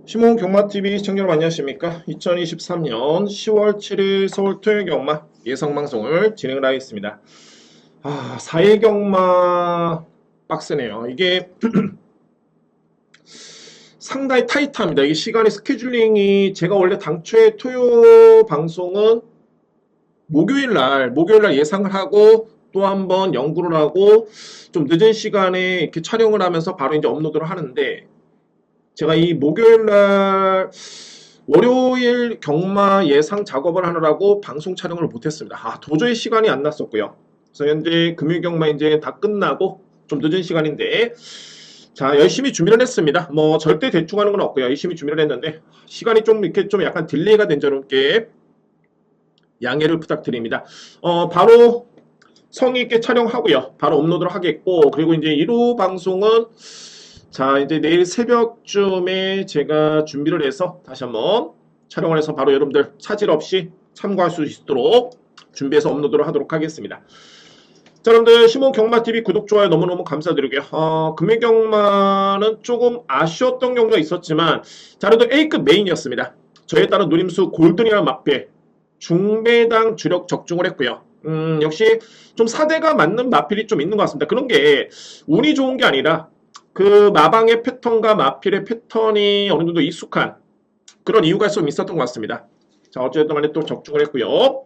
시몬 경마TV 시청자 여러분 안녕하십니까? 2023년 10월 7일 서울 토요일 경마 예상방송을 진행을 하겠습니다. 4일 경마 빡세네요. 이게 상당히 타이트합니다. 이게 시간이 스케줄링이 제가 원래 당초에 토요 방송은 목요일 날 예상을 하고 또 한번 연구를 하고 좀 늦은 시간에 이렇게 촬영을 하면서 바로 이제 업로드를 하는데 제가 이 목요일날 월요일 경마 예상 작업을 하느라고 방송 촬영을 못했습니다. 도저히 시간이 안 났었고요. 그래서 현재 금요일 경마 이제 다 끝나고 좀 늦은 시간인데 자 열심히 준비를 했습니다. 뭐 절대 대충 하는 건 없고요. 열심히 준비를 했는데 시간이 좀 이렇게 좀 약간 딜레이가 된 점께 양해를 부탁드립니다. 바로 성의 있게 촬영하고요. 바로 업로드를 하겠고 그리고 이제 1호 방송은 자 이제 내일 새벽쯤에 제가 준비를 해서 다시 한번 촬영을 해서 바로 여러분들 차질 없이 참고할 수 있도록 준비해서 업로드를 하도록 하겠습니다. 자 여러분들 시몬 경마TV 구독 좋아요 너무너무 감사드리고요. 금일 경마는 조금 아쉬웠던 경우가 있었지만 자 그래도 A급 메인이었습니다. 저에 따른 누림수 골든이라는 막배 중배당 주력 적중을 했고요. 역시 좀 사대가 맞는 마필이 좀 있는 것 같습니다. 그런 게 운이 좋은 게 아니라 그 마방의 패턴과 마필의 패턴이 어느 정도 익숙한 그런 이유가 좀 있었던 것 같습니다. 자 어쨌든 간에 또 적중을 했고요.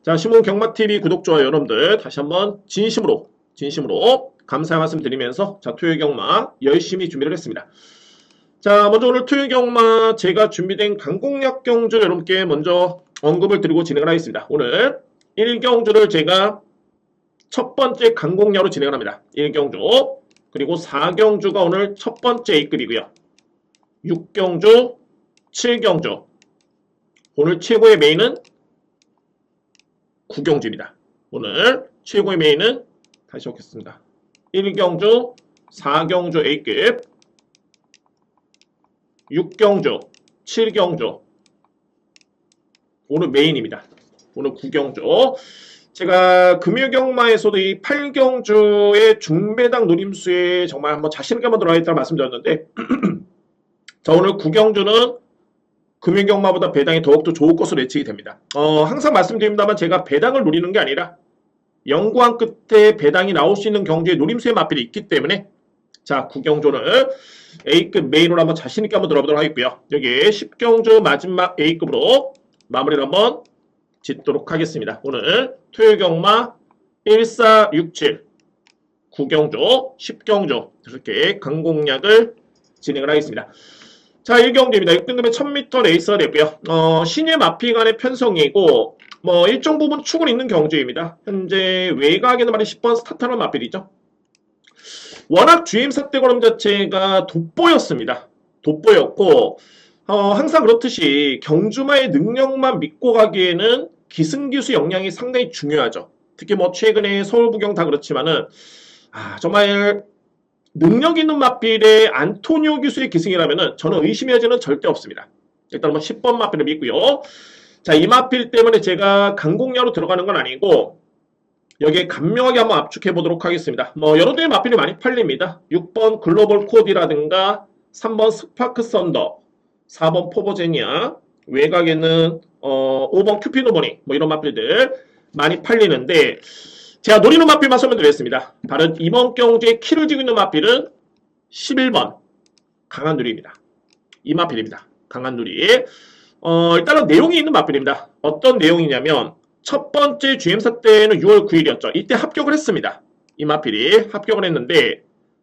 자 시몬 경마TV 구독 좋아요 여러분들 다시 한번 진심으로 감사의 말씀 드리면서 자 토요일 경마 열심히 준비를 했습니다. 자 먼저 오늘 토요일 경마 제가 준비된 강공략 경주 여러분께 먼저 언급을 드리고 진행을 하겠습니다. 오늘 1경주를 제가 첫 번째 강공략으로 진행을 합니다. 1경주 그리고 4경주가 오늘 첫 번째 A급이고요. 6경주, 7경주 오늘 최고의 메인은 9경주입니다. 오늘 최고의 메인은 다시 오겠습니다. 1경주, 4경주 A급 6경주, 7경주 오늘 메인입니다. 오늘 9경주 제가 금일 경마에서도 이 8경주의 중배당 노림수에 정말 한번 자신있게 한번 들어가겠다고 말씀드렸는데 자 오늘 9경주는 금일 경마보다 배당이 더욱더 좋을 것으로 예측이 됩니다. 항상 말씀드립니다만 제가 배당을 노리는 게 아니라 연구한 끝에 배당이 나올 수 있는 경주에 노림수의 마필이 있기 때문에 자 9경주는 A급 메인으로 한번 자신있게 한번 들어보도록 하겠고요. 여기 10경주 마지막 A급으로 마무리를 한번 짓도록 하겠습니다. 오늘 토요일 경마 1467 9경주 10경주 이렇게 강공략을 진행을 하겠습니다. 자 1경주입니다. 6등급의 1000m 레이스가 됐고요. 신의 마피 간의 편성이고 뭐 일정 부분 축은 있는 경주입니다. 현재 외곽에는 말이 10번 스타트하는 마필이죠. 워낙 GM사 때 걸음 자체가 돋보였습니다. 돋보였고 항상 그렇듯이 경주마의 능력만 믿고 가기에는 기승기수 역량이 상당히 중요하죠. 특히 뭐 최근에 서울부경 다 그렇지만은 정말 능력 있는 마필의 안토니오 기수의 기승이라면은 저는 의심해야지는 절대 없습니다. 일단 뭐 10번 마필을 믿고요. 자, 이 마필 때문에 제가 강공략으로 들어가는 건 아니고 여기에 간명하게 한번 압축해 보도록 하겠습니다. 뭐 여러 대의 마필이 많이 팔립니다. 6번 글로벌 코디라든가 3번 스파크 썬더 4번 포버제니아 외곽에는 5번 큐피노버니 뭐 이런 마필들 많이 팔리는데 제가 노리는 마필만 설명드리겠습니다. 바로 이번 경주에 키를 쥐고 있는 마필은 11번 강한누리입니다. 이 마필입니다. 강한누리 일단은 내용이 있는 마필입니다. 어떤 내용이냐면 첫 번째 GM사 때는 6월 9일이었죠. 이때 합격을 했습니다. 이 마필이 합격을 했는데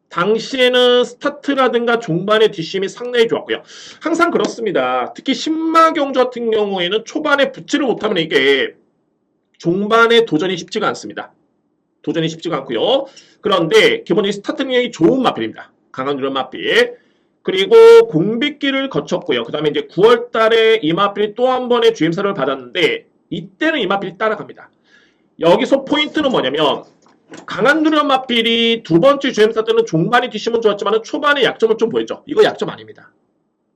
당시에는 스타트라든가 종반의 뒷심이 상당히 좋았고요. 항상 그렇습니다. 특히 신마경주 같은 경우에는 초반에 붙지를 못하면 이게 종반의 도전이 쉽지가 않습니다. 도전이 쉽지가 않고요. 그런데 기본적인 스타트 능력이 좋은 마필입니다. 강한 누런 마필. 그리고 공백기를 거쳤고요. 그 다음에 이제 9월 달에 이 마필이 또 한 번의 GM사를 받았는데 이때는 이 마필이 따라갑니다. 여기서 포인트는 뭐냐면 강한 누런 마필이 두 번째 GM사 때는 종반이 뒷심은 좋았지만 초반에 약점을 좀 보였죠. 이거 약점 아닙니다.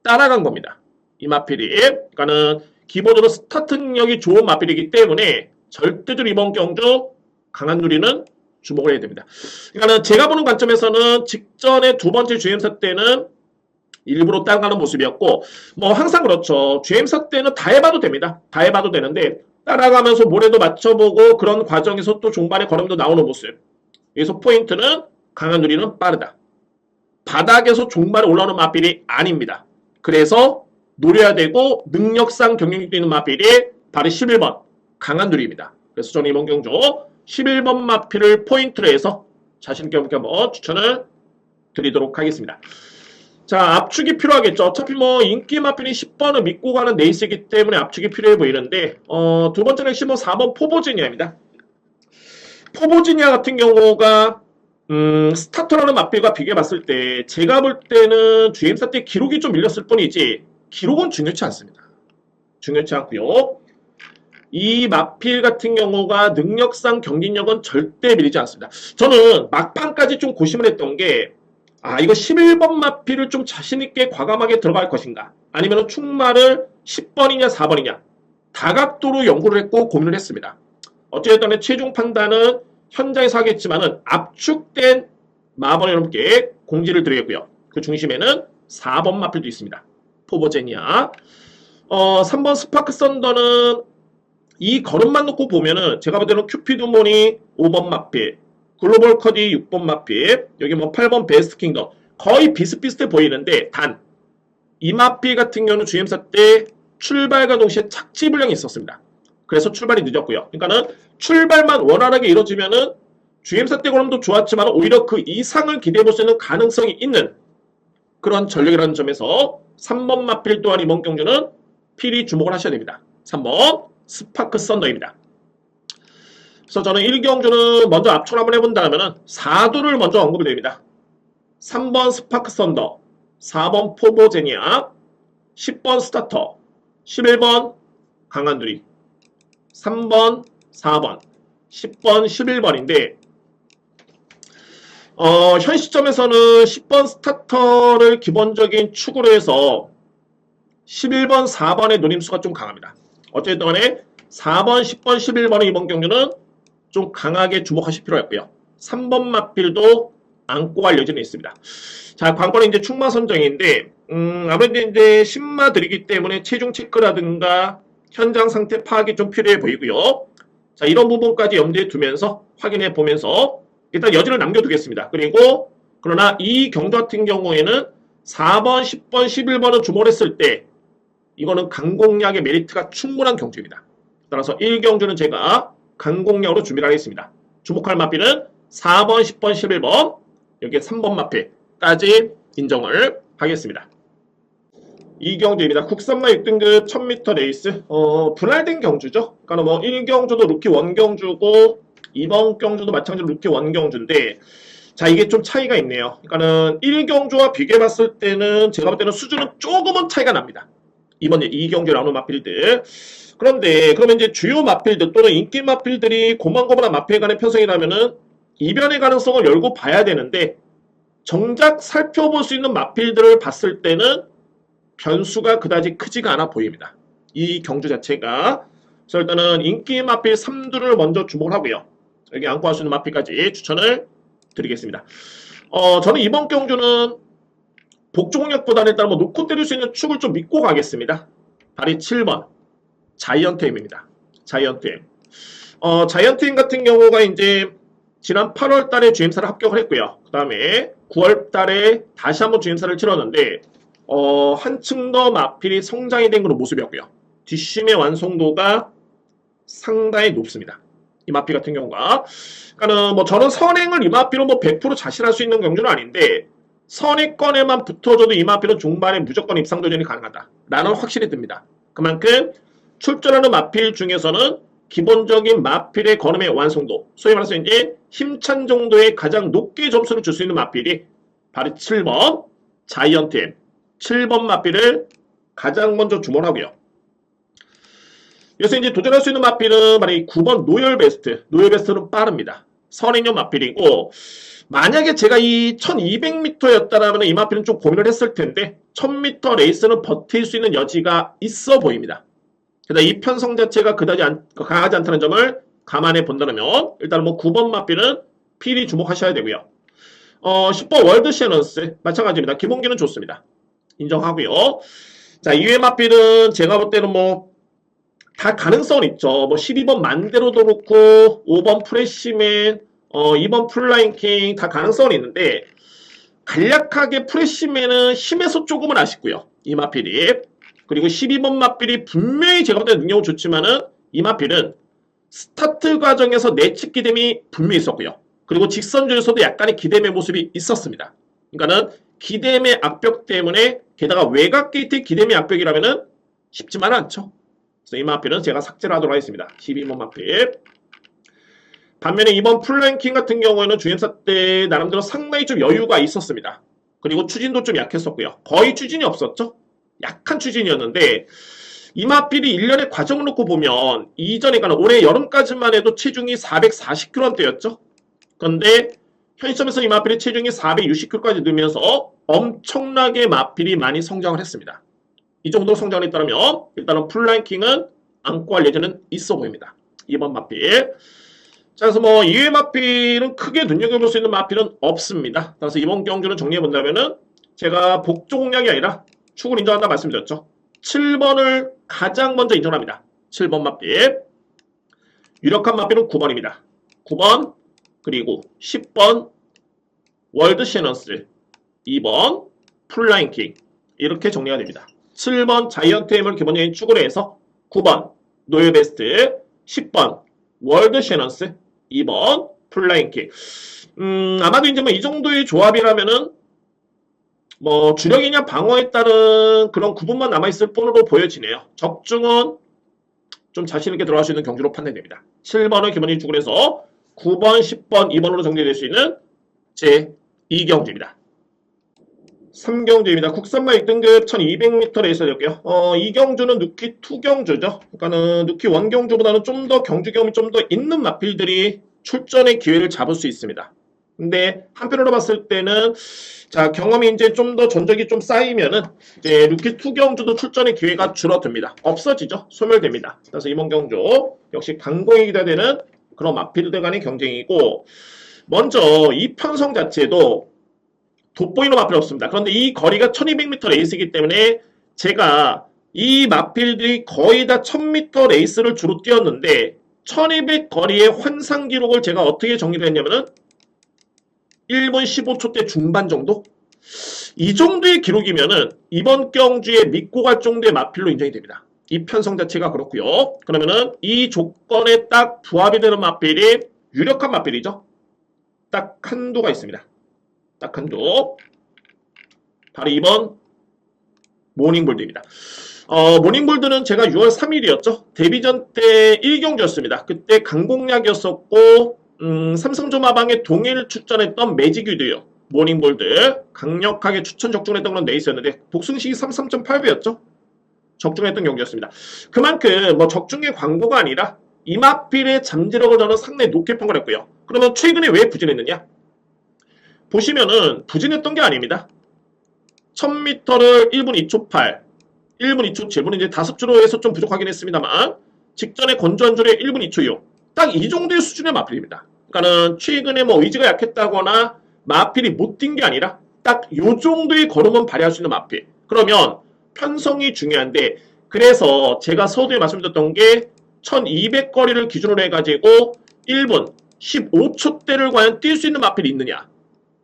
따라간 겁니다. 이 마필이. 그러니까는 기본적으로 스타트 능력이 좋은 마필이기 때문에 절대적으로 이번 경주 강한 누리는 주목을 해야 됩니다. 그러니까는 제가 보는 관점에서는 직전에 두 번째 GM사 때는 일부러 따라가는 모습이었고, 뭐 항상 그렇죠. GM사 때는 다 해봐도 됩니다. 다 해봐도 되는데 따라가면서 모래도 맞춰보고 그런 과정에서 또 종반의 걸음도 나오는 모습. 여기서 포인트는 강한 누리는 빠르다. 바닥에서 종반에 올라오는 마필이 아닙니다. 그래서 노려야 되고 능력상 경쟁력도 있는 마필이 바로 11번 강한 누리입니다. 그래서 저는 이번 경주 11번 마필을 포인트로 해서 자신있게 한번 추천을 드리도록 하겠습니다. 자, 압축이 필요하겠죠. 어차피 뭐 인기 마필이 10번을 믿고 가는 네이스이기 때문에 압축이 필요해 보이는데 두 번째 핵심은 4번 포보지니아입니다. 포보지니아 같은 경우가 스타터라는 마필과 비교해 봤을 때 제가 볼 때는 GM사 때 기록이 좀 밀렸을 뿐이지 기록은 중요치 않습니다. 중요치 않고요. 이 마필 같은 경우가 능력상 경쟁력은 절대 밀리지 않습니다. 저는 막판까지 좀 고심을 했던 게 이거 11번 마필을 좀 자신있게 과감하게 들어갈 것인가 아니면 충마를 10번이냐 4번이냐 다각도로 연구를 했고 고민을 했습니다. 어쨌든 최종 판단은 현장에서 하겠지만은 압축된 마번 여러분께 공지를 드리겠고요. 그 중심에는 4번 마필도 있습니다. 포버제니아 3번 스파크 썬더는 이 걸음만 놓고 보면은 제가 볼 때는 큐피드 모니 5번 마필 글로벌 커디 6번 마필, 여기 뭐 8번 베스트 킹덤 거의 비슷비슷해 보이는데 단 이 마필 같은 경우는 GM사 때 출발과 동시에 착지 불량이 있었습니다. 그래서 출발이 늦었고요. 그러니까는 출발만 원활하게 이루어지면은 GM사 때 걸음도 좋았지만 오히려 그 이상을 기대해 볼 수 있는 가능성이 있는 그런 전력이라는 점에서 3번 마필 또한 이번 경주는 필히 주목을 하셔야 됩니다. 3번 스파크 썬더입니다. 그래서 저는 1경주는 먼저 압축을 한번 해본다면 4도를 먼저 언급을 드립니다. 3번 스파크 썬더, 4번 포보제니아, 10번 스타터, 11번 강한두리, 3번, 4번, 10번, 11번인데 현 시점에서는 10번 스타터를 기본적인 축으로 해서 11번, 4번의 노림수가 좀 강합니다. 어쨌든 간에 4번, 10번, 11번의 이번 경주는 좀 강하게 주목하실 필요가 있고요. 3번 마필도 안고 갈 여지는 있습니다. 자, 관건은 이제 충마 선정인데, 아무래도 이제 신마들이기 때문에 체중 체크라든가 현장 상태 파악이 좀 필요해 보이고요. 자, 이런 부분까지 염두에 두면서 확인해 보면서 일단 여지를 남겨두겠습니다. 그리고, 그러나 이 경주 같은 경우에는 4번, 10번, 11번을 주목을 했을 때, 이거는 강공략의 메리트가 충분한 경주입니다. 따라서 1경주는 제가 강공략으로 준비를 하겠습니다. 주목할 마필은 4번, 10번, 11번, 여기에 3번 마필까지 인정을 하겠습니다. 2경주입니다. 국산마 6등급 1000m 레이스, 분할된 경주죠. 그러니까 뭐 1경주도 루키 원경주고, 이번 경주도 마찬가지로 루키 원경주인데, 자, 이게 좀 차이가 있네요. 그러니까는 1경주와 비교해봤을 때는 제가 볼 때는 수준은 조금은 차이가 납니다. 이번 2경주에 나오는 마필들. 그런데 그러면 이제 주요 마필들 또는 인기 마필들이 고만고만한 마필 간의 편성이라면은 이변의 가능성을 열고 봐야 되는데 정작 살펴볼 수 있는 마필들을 봤을 때는 변수가 그다지 크지가 않아 보입니다. 이 경주 자체가. 그래서 일단은 인기 마필 3두를 먼저 주목을 하고요. 여기 안고 할 수 있는 마필까지 추천을 드리겠습니다. 저는 이번 경주는 복종력보다는 일단 뭐 놓고 때릴 수 있는 축을 좀 믿고 가겠습니다. 발이 7번. 자이언트엠입니다. 자이언트엠. 자이언트엠 같은 경우가 이제 지난 8월 달에 GM사를 합격을 했고요. 그 다음에 9월 달에 다시 한번 GM사를 치렀는데, 한층 더 마필이 성장이 된 그런 모습이었고요. 뒷심의 완성도가 상당히 높습니다. 이 마필 같은 경우가. 그러니까는 뭐 저는 선행을 이 마필로 뭐 100% 자신할 수 있는 경주는 아닌데, 선행권에만 붙어줘도 이 마필은 중반에 무조건 입상 도전이 가능하다. 라는 확실히 듭니다. 그만큼 출전하는 마필 중에서는 기본적인 마필의 걸음의 완성도, 소위 말해서 이제 힘찬 정도의 가장 높게 점수를 줄 수 있는 마필이 바로 7번 자이언트엠 7번 마필을 가장 먼저 주목하고요. 여기서 이제 도전할 수 있는 마필은 바로 이 9번 노열베스트. 노열베스트는 빠릅니다. 선행형 마필이고, 만약에 제가 이 1200m였다라면 이 마필은 좀 고민을 했을 텐데 1000m 레이스는 버틸 수 있는 여지가 있어 보입니다. 그래서 이 편성 자체가 그다지 강하지 않다는 점을 감안해 본다면 일단 뭐 9번 마필은 필히 주목하셔야 되고요. 10번 월드 셔넌스 마찬가지입니다. 기본기는 좋습니다. 인정하고요. 자, 이외 마필은 제가 볼 때는 뭐 다 가능성은 있죠. 뭐 12번 만대로도 그렇고 5번 프레시맨, 2번 풀라인킹 다 가능성은 있는데 간략하게 프레시맨은 힘에서 조금은 아쉽고요. 이 마필이. 그리고 12번 마필이 분명히 제가 볼 때 능력은 좋지만은 이 마필은 스타트 과정에서 내측 기댐이 분명히 있었고요. 그리고 직선주에서도 약간의 기댐의 모습이 있었습니다. 그러니까는 기댐의 압력 때문에 게다가 외곽 게이트의 기댐의 압력이라면은 쉽지만은 않죠. 그래서 이 마필은 제가 삭제를 하도록 하겠습니다. 12번 마필. 반면에 이번 풀랭킹 같은 경우에는 주행사 때 나름대로 상당히 좀 여유가 있었습니다. 그리고 추진도 좀 약했었고요. 거의 추진이 없었죠. 약한 추진이었는데 이 마필이 1년의 과정을 놓고 보면 이전에 가는 올해 여름까지만 해도 체중이 440kg대였죠. 그런데 현 시점에서 이 마필의 체중이 460kg까지 늘면서 엄청나게 마필이 많이 성장을 했습니다. 이 정도로 성장을 했다면 일단은 풀랭킹은 안고 할 예정은 있어 보입니다. 2번 마필. 자, 그래서 뭐 이외 마필은 크게 눈여겨볼 수 있는 마필은 없습니다. 따라서 이번 경주는 정리해 본다면은 제가 복조 공략이 아니라 축을 인정한다 말씀드렸죠. 7번을 가장 먼저 인정합니다. 7번 마필. 유력한 마필은 9번입니다. 9번 그리고 10번 월드 셔넌스, 2번 풀라인킹 이렇게 정리가 됩니다. 7번 자이언트 햄을 기본적인 축으로 해서 9번 노예베스트, 10번 월드 셔넌스, 2번 풀라인킹. 아마도 이제 뭐 이 정도의 조합이라면은 뭐 주력이냐 방어에 따른 그런 구분만 남아있을 뿐으로 보여지네요. 적중은 좀 자신있게 들어갈 수 있는 경주로 판단됩니다. 7번을 기본적인 축으로 해서 9번, 10번, 2번으로 정리될 수 있는 제 2경주입니다. 3경주입니다. 국산마 1등급 1200m 레이서였고요. 이 경주는 누키 2경주죠. 그러니까는 누키 1경주보다는 좀 더 경주 경험이 좀 더 있는 마필들이 출전의 기회를 잡을 수 있습니다. 근데 한편으로 봤을 때는 자, 경험이 이제 좀 더 전적이 좀 쌓이면은 이제 루키 2 경주도 출전의 기회가 줄어듭니다. 없어지죠. 소멸됩니다. 그래서 이번 경주 역시 강공이 기대되는 그런 마필들 간의 경쟁이고, 먼저 이 편성 자체도 돋보이는 마필이 없습니다. 그런데 이 거리가 1200m 레이스이기 때문에 제가 이 마필들이 거의 다 1000m 레이스를 주로 뛰었는데 1200 거리의 환상 기록을 제가 어떻게 정리를 했냐면은 1분 15초대 중반 정도? 이 정도의 기록이면은 이번 경주에 믿고 갈 정도의 마필로 인정이 됩니다. 이 편성 자체가 그렇고요. 그러면은 이 조건에 딱 부합이 되는 마필이 유력한 마필이죠. 딱 한두가 있습니다. 딱 한두. 바로 2번 모닝볼드입니다. 모닝볼드는 제가 6월 3일이었죠. 데뷔전 때 1경주였습니다. 그때 강공략이었었고 삼성조마방에 동일 출전했던 매직유드요. 모닝볼드 강력하게 추천 적중했던 그런 레이스였는데 복승식이 33.8배였죠. 적중했던 경기였습니다. 그만큼 뭐 적중의 광고가 아니라 이마필의 잠재력을 저는 상당히 높게 평가를 했고요. 그러면 최근에 왜 부진했느냐? 보시면은 부진했던 게 아닙니다. 1000m를 1분 2초 8, 1분 2초 7분 이제 5주로 해서 좀 부족하긴 했습니다만 직전에 건조한 줄에 1분 2초 6. 딱 이 정도의 수준의 마필입니다. 그러니까는 최근에 뭐 의지가 약했다거나 마필이 못 뛴 게 아니라 딱 요 정도의 걸음은 발휘할 수 있는 마필. 그러면 편성이 중요한데 그래서 제가 서두에 말씀드렸던 게 1200 거리를 기준으로 해가지고 1분 15초대를 과연 뛸 수 있는 마필이 있느냐.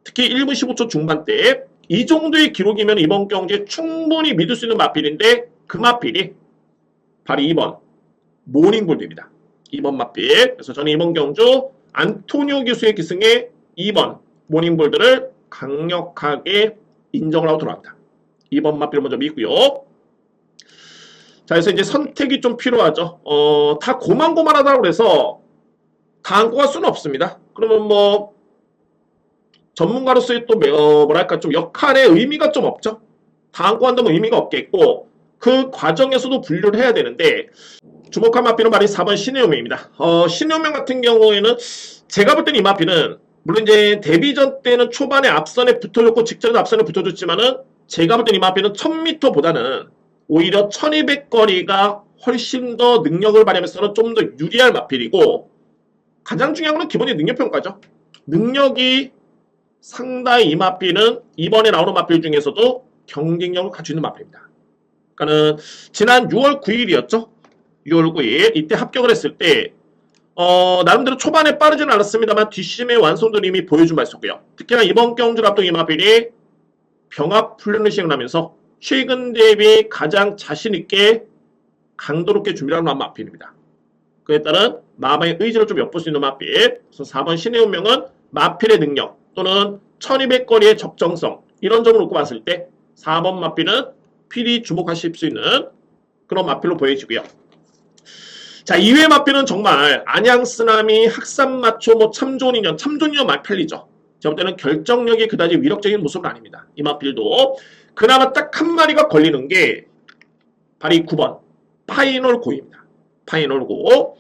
특히 1분 15초 중반대 이 정도의 기록이면 이번 경기에 충분히 믿을 수 있는 마필인데 그 마필이 바로 2번 모닝볼드입니다. 2번 마필. 그래서 저는 이번 경주 안토니오 기수의 기승에 2번 모닝볼드를 강력하게 인정을 하고 들어갑니다. 2번 마필을 먼저 믿고요. 자, 그래서 이제 선택이 좀 필요하죠. 다 고만고만하다고 그래서 다 안고 갈 수는 없습니다. 그러면 뭐 전문가로서의 또 뭐랄까 좀 역할의 의미가 좀 없죠. 다 안고 한다면 의미가 없겠고 그 과정에서도 분류를 해야 되는데 주목할 마필은 바로 4번 신혜오명입니다. 신혜오명 같은 경우에는 제가 볼 때는 이 마필은 물론 이제 데뷔전 때는 초반에 앞선에 붙어줬고 직전에도 앞선에 붙어줬지만은 제가 볼 때는 이 마필은 1000m보다는 오히려 1200 거리가 훨씬 더 능력을 발휘하면서는 좀 더 유리할 마필이고 가장 중요한 건 기본적인 능력평가죠. 능력이 상당히 이 마필은 이번에 나오는 마필 중에서도 경쟁력을 갖추고 있는 마필입니다. 그러니까는 지난 6월 9일이었죠. 6월 9일 이때 합격을 했을 때 나름대로 초반에 빠르지는 않았습니다만 뒷심의 완성도를 이미 보여준 바 있었고요. 특히나 이번 경주를 앞둔 이 마필이 병합 훈련을 시행하면서 최근 대비 가장 자신있게 강도 높게 준비를 하는 마필입니다. 그에 따른 마방의 의지를 좀 엿볼 수 있는 마필. 그래서 4번 신의 운명은 마필의 능력 또는 1200거리의 적정성 이런 점을 놓고 봤을 때 4번 마필은 필히 주목하실 수 있는 그런 마필로 보여지고요. 자, 2회 마필은 정말 안양 쓰나미, 학산 마초, 참 좋은 인연, 참 좋은 인연 마필이죠. 제가 볼 때는 결정력이 그다지 위력적인 모습은 아닙니다. 이 마필도 그나마 딱 한 마리가 걸리는 게 바로 이 9번 파이널 고입니다. 파이널 고.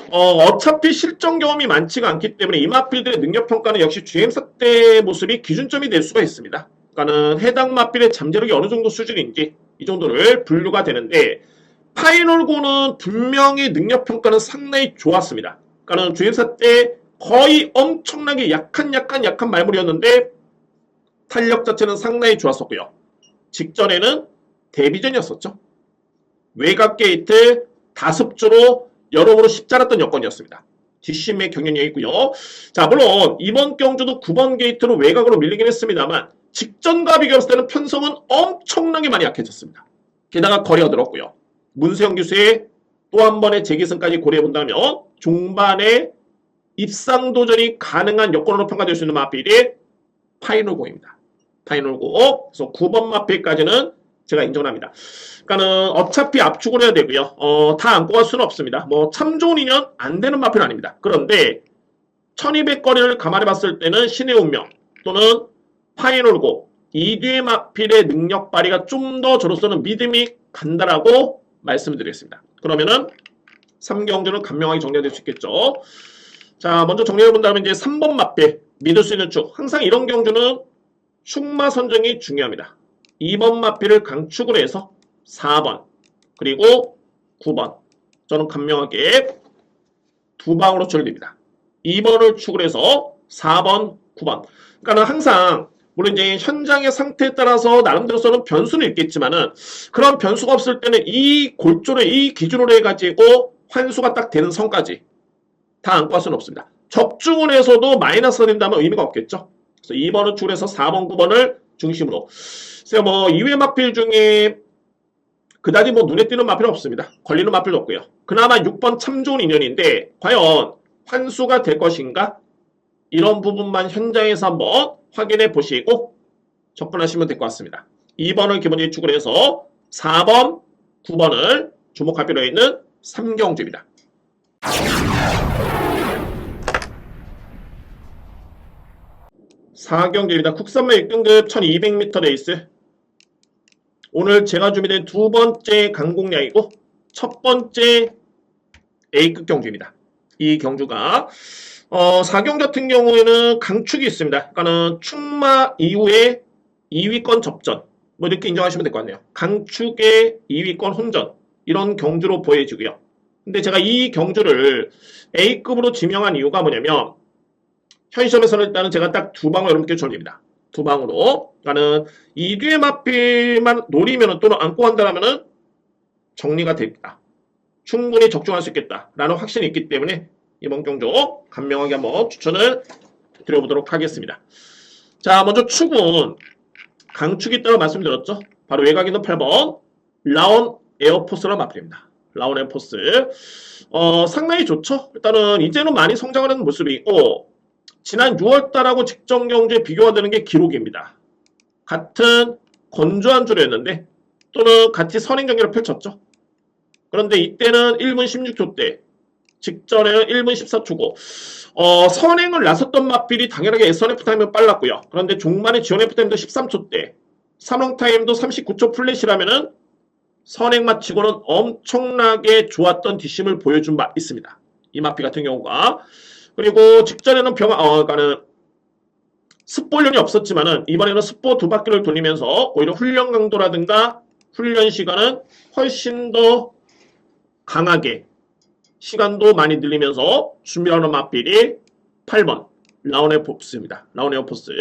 어차피 실전 경험이 많지가 않기 때문에 이 마필들의 능력 평가는 역시 GM사 때 모습이 기준점이 될 수가 있습니다. 그러니까는 해당 마필의 잠재력이 어느 정도 수준인지 이 정도를 분류가 되는데 파이널고는 분명히 능력 평가는 상당히 좋았습니다. 그러니까는 GM사 때 거의 엄청나게 약한 말물이었는데 탄력 자체는 상당히 좋았었고요. 직전에는 데뷔전이었었죠. 외곽 게이트 다습주로 여러모로 십자랐던 여건이었습니다. 뒷심의 경쟁력이 있고요. 자, 물론 이번 경주도 9번 게이트로 외곽으로 밀리긴 했습니다만 직전과 비교했을 때는 편성은 엄청나게 많이 약해졌습니다. 게다가 거리가 늘었고요. 문세영 교수의 또 한 번의 재기승까지 고려해본다면 중반에 입상 도전이 가능한 여건으로 평가될 수 있는 마필이 파이널고입니다. 파이널고. 그래서 9번 마필까지는 제가 인정합니다. 그러니까는 어차피 압축을 해야 되고요. 다 안고 갈 수는 없습니다. 참 좋은 인연 안 되는 마필은 아닙니다. 그런데 1200거리를 감안해 봤을 때는 신의 운명 또는 파이널고 이 뒤의 마필의 능력 발휘가 좀 더 저로서는 믿음이 간다라고 말씀을 드리겠습니다. 그러면은 3경주는 간명하게 정리될 수 있겠죠. 자, 먼저 정리해 본다면 이제 3번 마필 믿을 수 있는 축. 항상 이런 경주는 축마 선정이 중요합니다. 2번 마필을 강축으로 해서 4번 그리고 9번 저는 간명하게 두 방으로 처리됩니다. 2번을 축으로 해서 4번, 9번. 그러니까 항상 물론 이제 현장의 상태에 따라서 나름대로서는 변수는 있겠지만은 그런 변수가 없을 때는 이 골조를 이 기준으로 해가지고 환수가 딱 되는 선까지 다 안고 갈 수는 없습니다. 적중을 해서도 마이너스가 된다면 의미가 없겠죠. 그래서 2번을 축으로 해서 4번, 9번을 중심으로. 그래서 2회 마필 중에 그다지 눈에 띄는 마필은 없습니다. 걸리는 마필도 없고요. 그나마 6번 참 좋은 인연인데 과연 환수가 될 것인가? 이런 부분만 현장에서 한번 확인해 보시고 접근하시면 될 것 같습니다. 2번을 기본적으로 축을 해서 4번, 9번을 주목할 필요가 있는 3경주입니다. 4경주입니다. 국산마 1등급 1200m 레이스. 오늘 제가 준비된 두 번째 강공략이고 첫 번째 A급 경주입니다. 이 경주가 4경주 같은 경우에는 강축이 있습니다. 그러니까는 축마 이후에 2위권 접전 이렇게 인정하시면 될 것 같네요. 강축의 2위권 혼전 이런 경주로 보여지고요. 근데 제가 이 경주를 A급으로 지명한 이유가 뭐냐면 현 시점에서는 일단은 제가 딱 두 방으로 여러분께 전립니다. 두 방으로. 그러니까는 이 뒤에 마필만 노리면 또는 안고 한다면 정리가 됩니다. 충분히 적중할 수 있겠다라는 확신이 있기 때문에 이번 경주 간명하게 한번 추천을 드려보도록 하겠습니다. 자, 먼저 축은 강축이 있다고 말씀드렸죠. 바로 외곽에 있는 8번 라온 에어포스라는 마필입니다. 라온 에어포스. 상당히 좋죠. 일단은 이제는 많이 성장하는 모습이 있고 지난 6월달하고 직전 경주에 비교가 되는 게 기록입니다. 같은 건조한 주류였는데 또는 같이 선행 경기를 펼쳤죠. 그런데 이때는 1분 16초 대 직전에는 1분 14초고 선행을 나섰던 마필이 당연하게 SNF 타임은 빨랐고요. 그런데 종반의 지원F 타임도 13초 대 3롱 타임도 39초 플랫이라면은 선행 마치고는 엄청나게 좋았던 뒷심을 보여준 바 있습니다. 이 마필 같은 경우가. 그리고 직전에는 그러니까는 습보 훈련이 없었지만은 이번에는 습보 두 바퀴를 돌리면서 오히려 훈련 강도라든가 훈련 시간은 훨씬 더 강하게 시간도 많이 늘리면서 준비하는 마필이 8번 라온 에어포스입니다. 라온 에어포스.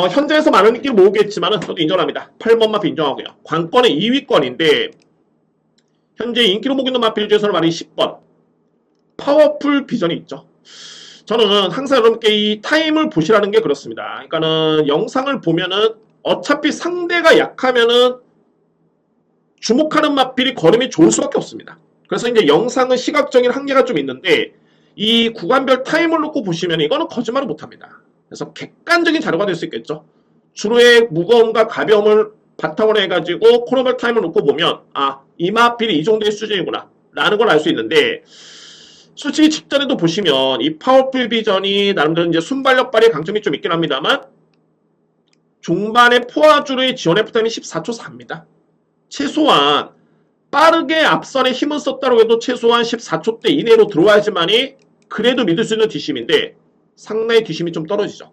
현재에서 많은 인기를 모으겠지만 저도 인정합니다. 8번 마필 인정하고요. 관건의 2위권인데 현재 인기를 모으고 있는 마필 중에서는 말이 10번 파워풀 비전이 있죠. 저는 항상 여러분께 이 타임을 보시라는 게 그렇습니다. 그러니까는 영상을 보면은 어차피 상대가 약하면은 주목하는 마필이 걸음이 좋을 수밖에 없습니다. 그래서 이제 영상은 시각적인 한계가 좀 있는데 이 구간별 타임을 놓고 보시면 이거는 거짓말을 못합니다. 그래서 객관적인 자료가 될 수 있겠죠. 주로의 무거움과 가벼움을 바탕으로 해가지고 코너별 타임을 놓고 보면 이 마필이 이 정도의 수준이구나 라는 걸 알 수 있는데 솔직히 직전에도 보시면 이 파워풀 비전이 나름대로 이제 순발력 발휘의 강점이 좀 있긴 합니다만 중반에 포화주로의 지원 F타임이 14초 4입니다. 최소한 빠르게 앞선에 힘을 썼다고 해도 최소한 14초대 이내로 들어와야지만이 그래도 믿을 수 있는 뒷심인데 상당히 뒷심이 좀 떨어지죠.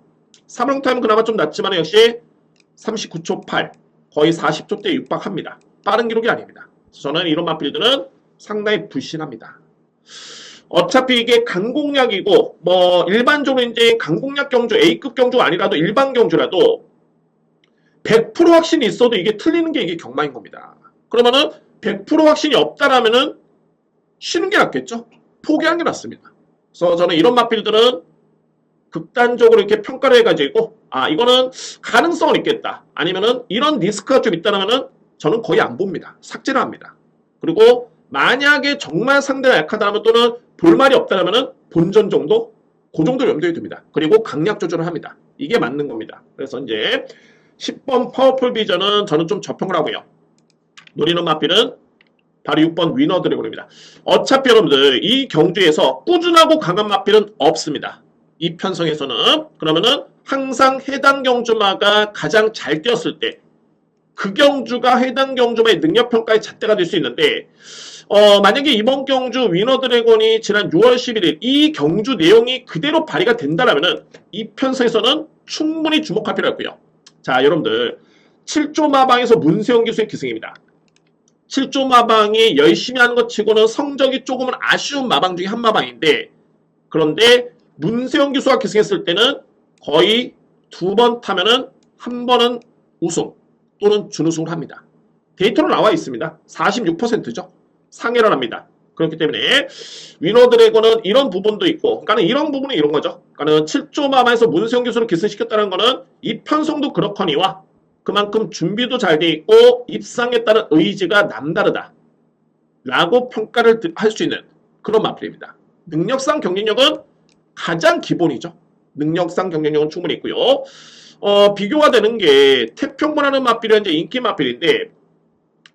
3롱 타임은 그나마 좀 낮지만 역시 39초 8 거의 40초대에 육박합니다. 빠른 기록이 아닙니다. 저는 이런 마필들은 상당히 불신합니다. 어차피 이게 강공략이고 뭐 일반적으로 이제 강공략 경주 A급 경주가 아니라도 일반 경주라도 100% 확신이 있어도 이게 틀리는 게 이게 경마인 겁니다. 그러면은 100% 확신이 없다라면은 쉬는 게 낫겠죠? 포기하는 게 낫습니다. 그래서 저는 이런 마필들은 극단적으로 이렇게 평가를 해가지고 이거는 가능성은 있겠다. 아니면은 이런 리스크가 좀 있다라면은 저는 거의 안 봅니다. 삭제를 합니다. 그리고 만약에 정말 상대가 약하다면 또는 볼말이 없다라면은 본전 정도? 그 정도 염두에 둡니다. 그리고 강약 조절을 합니다. 이게 맞는 겁니다. 그래서 이제 10번 파워풀 비전은 저는 좀 접형을 하고요. 노리는 마필은 바로 6번 위너 드래곤입니다. 어차피 여러분들 이 경주에서 꾸준하고 강한 마필은 없습니다. 이 편성에서는 그러면은 항상 해당 경주마가 가장 잘 뛰었을 때 그 경주가 해당 경주마의 능력평가의 잣대가 될 수 있는데 만약에 이번 경주 위너 드래곤이 지난 6월 11일 이 경주 내용이 그대로 발휘가 된다라면은 이 편성에서는 충분히 주목할 필요가 있고요. 자, 여러분들 7조 마방에서 문세영 기수의 기승입니다. 7조 마방이 열심히 하는 것 치고는 성적이 조금은 아쉬운 마방 중에 한 마방인데 그런데 문세영 기수가 기승했을 때는 거의 2번 타면은 한 번은 우승 또는 준우승을 합니다. 데이터로 나와 있습니다. 46%죠. 상회를 합니다. 그렇기 때문에 위너 드래곤은 이런 부분도 있고 그러니까 이런 부분은 이런 거죠. 그러니까 7조 마방에서 문세영 기수를 기승시켰다는 거는 이 편성도 그렇거니와 그만큼 준비도 잘 돼 있고 입상에 따른 의지가 남다르다 라고 평가를 할 수 있는 그런 마필입니다. 능력상 경쟁력은 가장 기본이죠. 능력상 경쟁력은 충분히 있고요. 비교가 되는 게 태평문하는 마필이 이제 인기 마필인데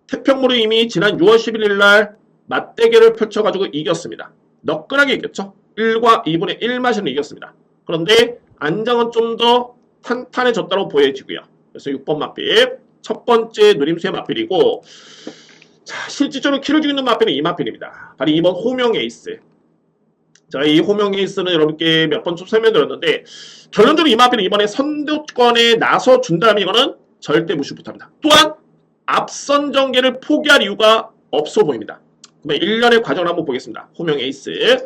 태평문이 이미 지난 6월 11일 날 맞대결을 펼쳐가지고 이겼습니다. 너끈하게 이겼죠. 1과 2분의 1 마신을 이겼습니다. 그런데 안장은 좀 더 탄탄해졌다고 보여지고요. 그래서 6번 마필 첫 번째 누림수의 마필이고 자, 실질적으로 키를 주고 있는 마필은 이 마필입니다. 바로 2번 호명 에이스. 자, 이 호명 에이스는 여러분께 몇 번 좀 설명드렸는데 결론적으로 이 마필은 이번에 선두권에 나서 준다면 이거는 절대 무시 못합니다. 또한 앞선 전개를 포기할 이유가 없어 보입니다. 그러면 1년의 과정을 한번 보겠습니다. 호명 에이스.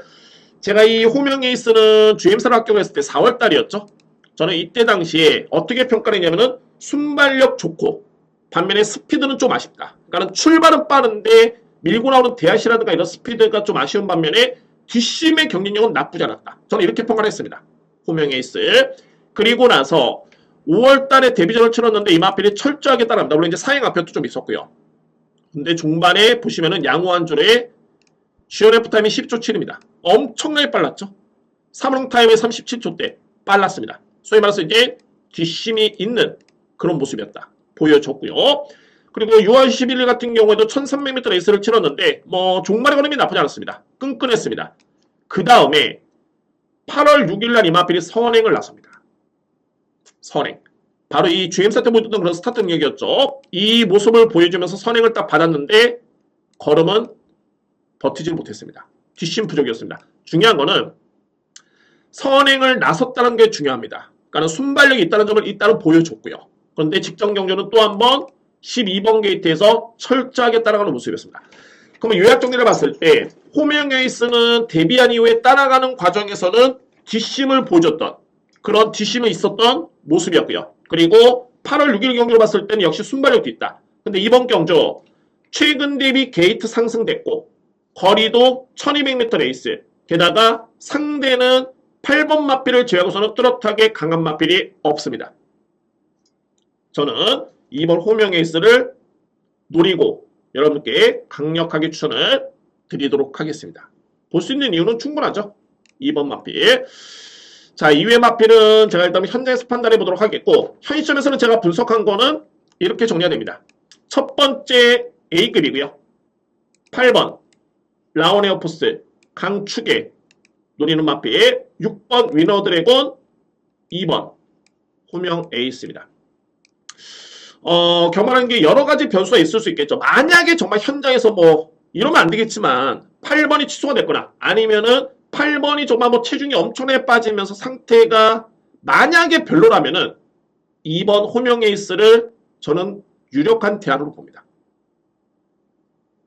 제가 이 호명 에이스는 GM사를 합격했을 때 4월달이었죠. 저는 이때 당시에 어떻게 평가를 했냐면은 순발력 좋고 반면에 스피드는 좀 아쉽다. 그러니까 출발은 빠른데 밀고 나오는 대하시라든가 이런 스피드가 좀 아쉬운 반면에 뒷심의 경쟁력은 나쁘지 않았다. 저는 이렇게 평가를 했습니다. 호명 에이스. 그리고 나서 5월달에 데뷔전을 치렀는데 이마필이 철저하게 따라합니다. 물론 이제 사행 앞에도 좀 있었고요. 근데 중반에 보시면은 양호 한 줄에 GRF 타임이 10초 7입니다. 엄청나게 빨랐죠. 3롱 타임이 37초대 빨랐습니다. 소위 말해서 이제 뒷심이 있는 그런 모습이었다. 보여줬고요. 그리고 6월 11일 같은 경우에도 1300m 레이스를 치렀는데 뭐 종말의 걸음이 나쁘지 않았습니다. 끈끈했습니다. 그 다음에 8월 6일날 이마필이 선행을 나섭니다. 선행. 바로 이 GM사 때 보여줬던 그런 스타트 능력이었죠. 이 모습을 보여주면서 선행을 딱 받았는데 걸음은 버티지 못했습니다. 뒷심 부족이었습니다. 중요한 거는 선행을 나섰다는 게 중요합니다. 그러니까 순발력이 있다는 점을 일단은 보여줬고요. 그런데 직전 경주는 또 한 번 12번 게이트에서 철저하게 따라가는 모습이었습니다. 그러면 요약 정리를 봤을 때 호명 에이스는 데뷔한 이후에 따라가는 과정에서는 뒷심을 보여줬던 그런 뒷심이 있었던 모습이었고요. 그리고 8월 6일 경주로 봤을 때는 역시 순발력도 있다. 근데 이번 경주 최근 대비 게이트 상승됐고 거리도 1200m 레이스, 게다가 상대는 8번 마필을 제외하고서는 뚜렷하게 강한 마필이 없습니다. 저는 이번 호명 에이스를 노리고 여러분께 강력하게 추천을 드리도록 하겠습니다. 볼 수 있는 이유는 충분하죠. 2번 마필. 자, 2회 마필은 제가 일단 현장에서 판단해 보도록 하겠고, 현 시점에서는 제가 분석한 거는 이렇게 정리가 됩니다. 첫 번째 A급이고요. 8번 라온 에어포스 강축에 노리는 마필, 6번 위너 드래곤, 2번 호명 에이스입니다. 경험하는 게 여러 가지 변수가 있을 수 있겠죠. 만약에 정말 현장에서 뭐 이러면 안 되겠지만 8번이 취소가 됐거나 아니면은 8번이 정말 뭐 체중이 엄청나게 빠지면서 상태가 만약에 별로라면은 2번 호명 에이스를 저는 유력한 대안으로 봅니다.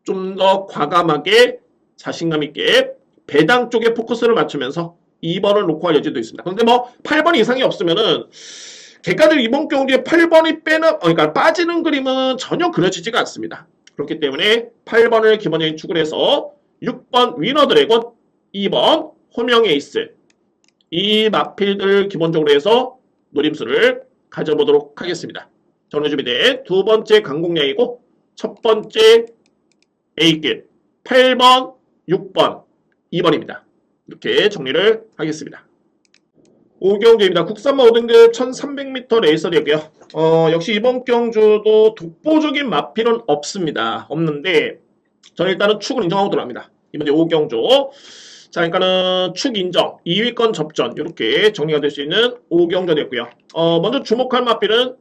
좀 더 과감하게 자신감 있게 배당 쪽에 포커스를 맞추면서 2번을 놓고 할 여지도 있습니다. 그런데 뭐 8번 이상이 없으면은 객관적으로 이번 경기에 8번이 그러니까 빠지는 그림은 전혀 그려지지가 않습니다. 그렇기 때문에 8번을 기본적인 축을 해서 6번 위너 드래곤, 2번 호명 에이스, 이 마필들 기본적으로 해서 노림수를 가져보도록 하겠습니다. 저는 준비된 두 번째 강공략이고 첫 번째 A급 8번, 6번, 2번입니다. 이렇게 정리를 하겠습니다. 오경주입니다. 국산마 5등급 1300m 레이서 되고요. 역시 이번 경주도 독보적인 마필은 없습니다. 없는데 저는 일단은 축을 인정하고 들어갑니다. 이번 이제 오경주. 자, 그러니까는 축 인정, 2위권 접전 이렇게 정리가 될 수 있는 오경주 됐고요. 먼저 주목할 마필은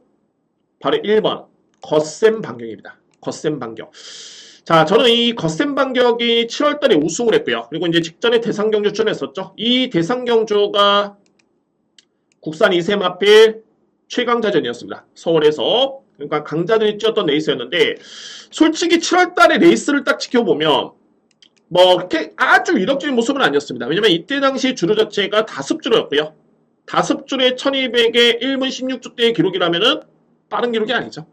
바로 1번 거센 반격입니다. 거센 반격. 자, 저는 이 거센 반격이 7월달에 우승을 했고요. 그리고 이제 직전에 대상경주 출연했었죠. 이 대상경주가 국산 2세 마필 최강자전이었습니다. 서울에서. 그러니까 강자들이 뛰었던 레이스였는데 솔직히 7월달에 레이스를 딱 지켜보면 뭐 그렇게 아주 위력적인 모습은 아니었습니다. 왜냐면 이때 당시 주류 자체가 다습주로였고요. 다습주로의 1200에 1분 16초대의 기록이라면은 빠른 기록이 아니죠.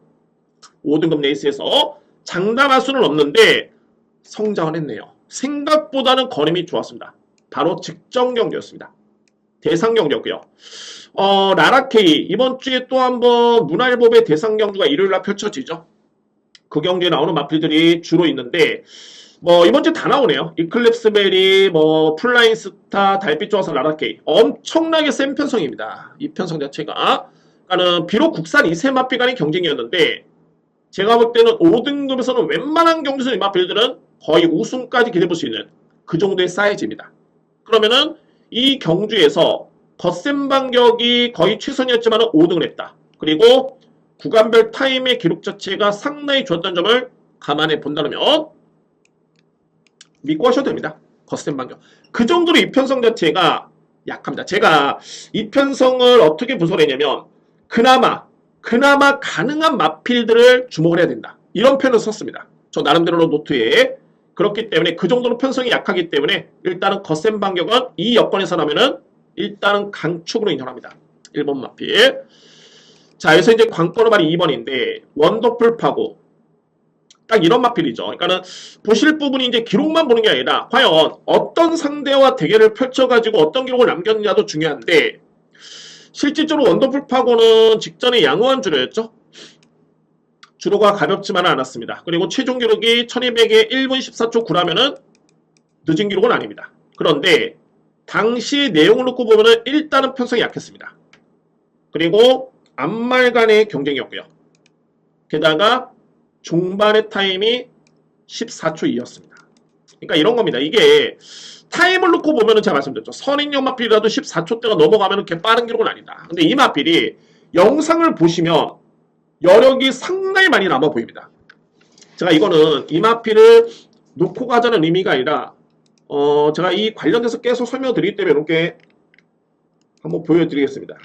5등급 레이스에서 장담할 수는 없는데 성장을 했네요. 생각보다는 걸음이 좋았습니다. 바로 직전 경기였습니다. 대상 경기였고요. 라라케이 이번 주에 또 한번 문화일보의 대상 경주가 일요일날 펼쳐지죠. 그 경기에 나오는 마필들이 주로 있는데 뭐 이번 주에 다 나오네요. 이클립스 베리, 뭐 플라잉 스타, 달빛 조화사, 라라케이 엄청나게 센 편성입니다. 이 편성 자체가. 그러니까는 비록 국산 2세 마필 간의 경쟁이었는데 제가 볼 때는 5등급에서는 웬만한 경주에서 이 마필들은 거의 우승까지 기대볼 수 있는 그 정도의 사이즈입니다. 그러면은 이 경주에서 거센 반격이 거의 최선이었지만 5등을 했다. 그리고 구간별 타임의 기록 자체가 상당히 좋았던 점을 감안해 본다면 믿고 하셔도 됩니다. 거센 반격. 그 정도로 이 편성 자체가 약합니다. 제가 이 편성을 어떻게 분석을 했냐면 그나마 가능한 마필들을 주목을 해야 된다. 이런 표현을 썼습니다. 저 나름대로 노트에. 그렇기 때문에 그 정도로 편성이 약하기 때문에 일단은 거센 반격은 이 여건에서라면은 일단은 강축으로 인정합니다. 1번 마필. 자, 여기서 이제 관건의 말이 2번인데 원더풀 파고 딱 이런 마필이죠. 그러니까는 보실 부분이 이제 기록만 보는 게 아니라 과연 어떤 상대와 대결을 펼쳐가지고 어떤 기록을 남겼느냐도 중요한데 실질적으로 원더풀 파고는 직전에 양호한 주로였죠. 주로가 가볍지만은 않았습니다. 그리고 최종 기록이 1200에 1분 14초 9라면은 늦은 기록은 아닙니다. 그런데 당시 내용을 놓고 보면은 일단은 편성이 약했습니다. 그리고 앞말간의 경쟁이었고요. 게다가 중반의 타임이 14초 2였습니다. 그러니까 이런 겁니다. 이게 타임을 놓고 보면은 제가 말씀드렸죠. 선인형 마필이라도 14초대가 넘어가면은 그렇게 빠른 기록은 아니다. 근데 이 마필이 영상을 보시면 여력이 상당히 많이 남아 보입니다. 제가 이거는 이 마필을 놓고 가자는 의미가 아니라 제가 이 관련돼서 계속 설명을 드리기 때문에 이렇게 한번 보여드리겠습니다.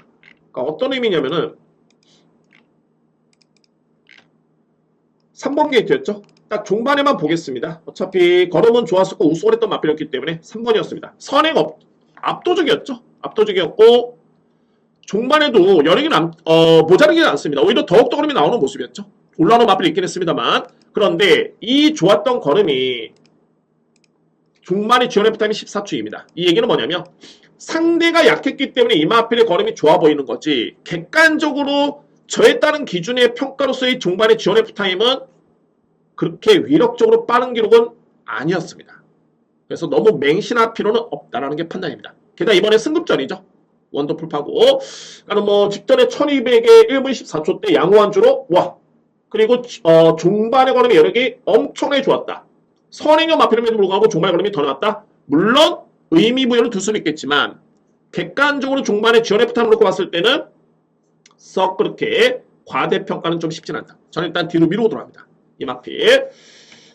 그러니까 어떤 의미냐면은 3번 게이트였죠. 딱 종반에만 보겠습니다. 어차피 걸음은 좋았었고 우승을 했던 마필이었기 때문에 3번이었습니다. 선행 압도적이었죠. 압도적이었고 종반에도 모자르지는 않습니다. 오히려 더욱더 걸음이 나오는 모습이었죠. 올라오는 마필이 있긴 했습니다만. 그런데 이 좋았던 걸음이 종반의 지원 F타임이 14초입니다. 이 얘기는 뭐냐면 상대가 약했기 때문에 이 마필의 걸음이 좋아 보이는 거지, 객관적으로 저에 따른 기준의 평가로서의 종반의 지원 F타임은 그렇게 위력적으로 빠른 기록은 아니었습니다. 그래서 너무 맹신할 필요는 없다라는 게 판단입니다. 게다가 이번에 승급전이죠. 원더풀파고. 그러니까 뭐 직전에 1200에 1분 14초 때 양호한주로 와. 그리고 종반의 걸음이 여력이 엄청나게 좋았다. 선행형 마필임에도 불구하고 종반의 걸음이 더 나왔다. 물론 의미 부여를 둘 수는 있겠지만 객관적으로 종반의 지원 F타임을 놓고 봤을 때는 썩 그렇게 과대평가는 좀 쉽진 않다. 저는 일단 뒤로 미루고 합니다. 이 마필.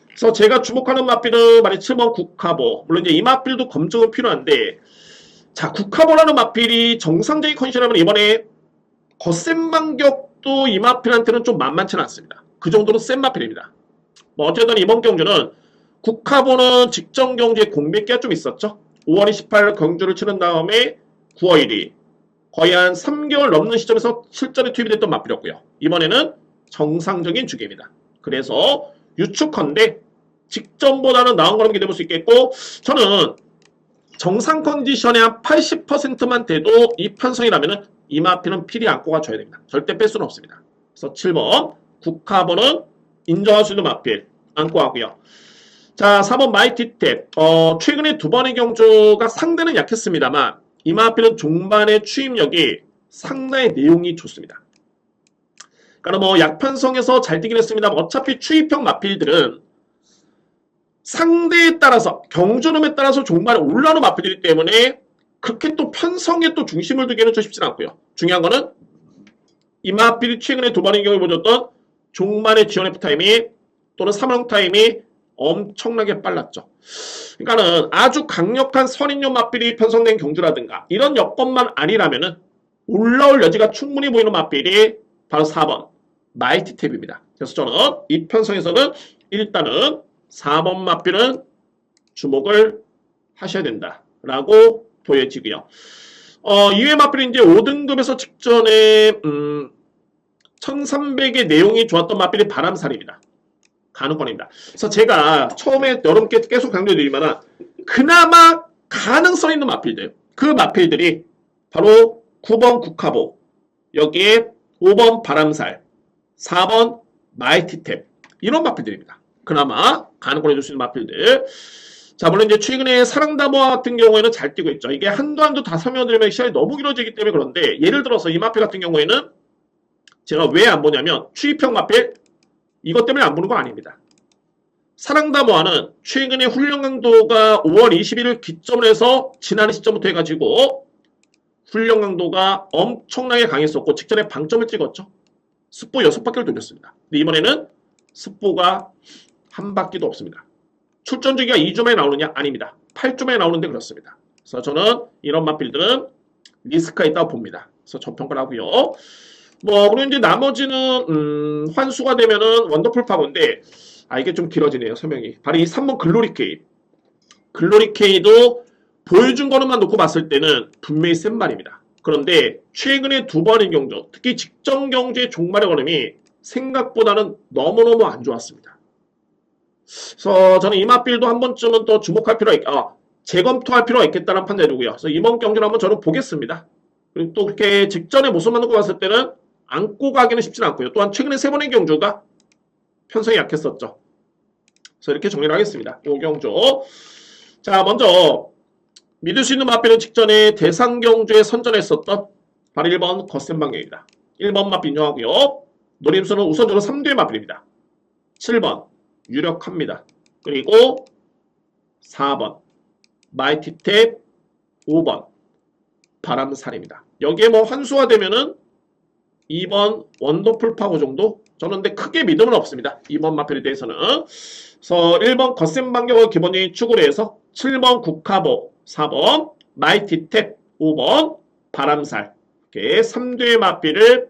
그래서 제가 주목하는 마필은 만약 7번 국카보. 물론 이제 이 마필도 검증은 필요한데, 자, 국카보라는 마필이 정상적인 컨디션이라면 이번에 거센 반격도 이 마필한테는 좀 만만치는 않습니다. 그 정도로 센 마필입니다. 뭐 어쨌든 이번 경주는 국카보는 직전 경주에 공백기가 좀 있었죠. 5월 28일 경주를 치른 다음에 9월 1일 거의 한 3개월 넘는 시점에서 실전에 투입이 됐던 마필이었고요. 이번에는 정상적인 주기입니다. 그래서 유축컨대 직전보다는 나은 거라고 기대해볼 수 있겠고, 저는 정상 컨디션의 한 80%만 돼도 이 편성이라면 이 마필은 필히 안고 가줘야 됩니다. 절대 뺄 수는 없습니다. 그래서 7번 국카보는 인정할 수 있는 마필 안고 가고요. 자, 4번 마이티탭. 최근에 두 번의 경주가 상대는 약했습니다만 이 마필은 종반의 추임력이 상당히 내용이 좋습니다. 그러니까 뭐 약편성에서 잘 뛰긴 했습니다만 어차피 추입형 마필들은 상대에 따라서, 경주름에 따라서 종반에 올라오는 마필이기 때문에 그렇게 또 편성에 또 중심을 두기는 좀 쉽진 않고요. 중요한 거는 이 마필이 최근에 두 번의 경우에 보여줬던 종반의 지원 F타임이 또는 삼형 타임이 엄청나게 빨랐죠. 그러니까는 아주 강력한 선인용 마필이 편성된 경주라든가 이런 여건만 아니라면은 올라올 여지가 충분히 보이는 마필이 바로 4번 마이티탭입니다. 그래서 저는 이 편성에서는 일단은 4번 마필은 주목을 하셔야 된다라고 보여지고요. 이외 마필은 이제 5등급에서 직전에 1300의 내용이 좋았던 마필이 바람살입니다. 가능권입니다. 그래서 제가 처음에 여러분께 계속 강조드리지만 그나마 가능성 있는 마필들, 그 마필들이 바로 9번 국카보, 여기에 5번 바람살, 4번 마이티탭, 이런 마필들입니다. 그나마 가능권 해줄 수 있는 마필들. 자, 물론 이제 최근에 사랑다모아 같은 경우에는 잘 뛰고 있죠. 이게 한도 다 설명드리면 시간이 너무 길어지기 때문에 그런데, 예를 들어서 이 마필 같은 경우에는 제가 왜 안 보냐면 추입형 마필 이것 때문에 안 보는 거 아닙니다. 사랑다모아는 최근에 훈련 강도가 5월 21일 기점으로 해서 지난 시점부터 해가지고 훈련 강도가 엄청나게 강했었고 직전에 방점을 찍었죠. 습보 6바퀴를 돌렸습니다. 근데 이번에는 습보가 한 바퀴도 없습니다. 출전 주기가 2주 만에 나오느냐? 아닙니다. 8주 만에 나오는데 그렇습니다. 그래서 저는 이런 마필들은 리스크가 있다고 봅니다. 그래서 저평가를 하고요. 뭐 그리고 이제 나머지는 환수가 되면은 원더풀 파고인데 이게 좀 길어지네요, 설명이. 바로 이 3번 글로리 K. 글로리 K도 보여준 거는만 놓고 봤을 때는 분명히 센 말입니다. 그런데 최근에 두 번의 경주, 특히 직전 경주의 종말의 걸음이 생각보다는 너무너무 안 좋았습니다. 그래서 저는 이 마필도 한 번쯤은 또 주목할 필요가 재검토할 필요가 있겠다는 판단이 들고요. 그래서 이번 경주를 한번 저는 보겠습니다. 그리고 또 그렇게 직전의 모습만 놓고 봤을 때는 안고 가기는 쉽진 않고요. 또한 최근에 세 번의 경주가 편성이 약했었죠. 그래서 이렇게 정리를 하겠습니다. 이 경주. 자, 먼저 믿을 수 있는 마필은 직전에 대상경주에 선전했었던 바로 1번 거센 방향입니다. 1번 마필 인정하고요. 노림수는 우선적으로 3두의 마필입니다. 7번 유력합니다. 그리고 4번 마이티탭, 5번 바람살입니다. 여기에 뭐 환수가 되면은 2번 원더풀 파워 정도? 저는 근데 크게 믿음은 없습니다. 2번 마필에 대해서는. 그래서 1번 거센 반격을 기본적인 축으로 해서 7번 국카보, 4번 마이티탭, 5번 바람살, 이렇게 3두의 마필을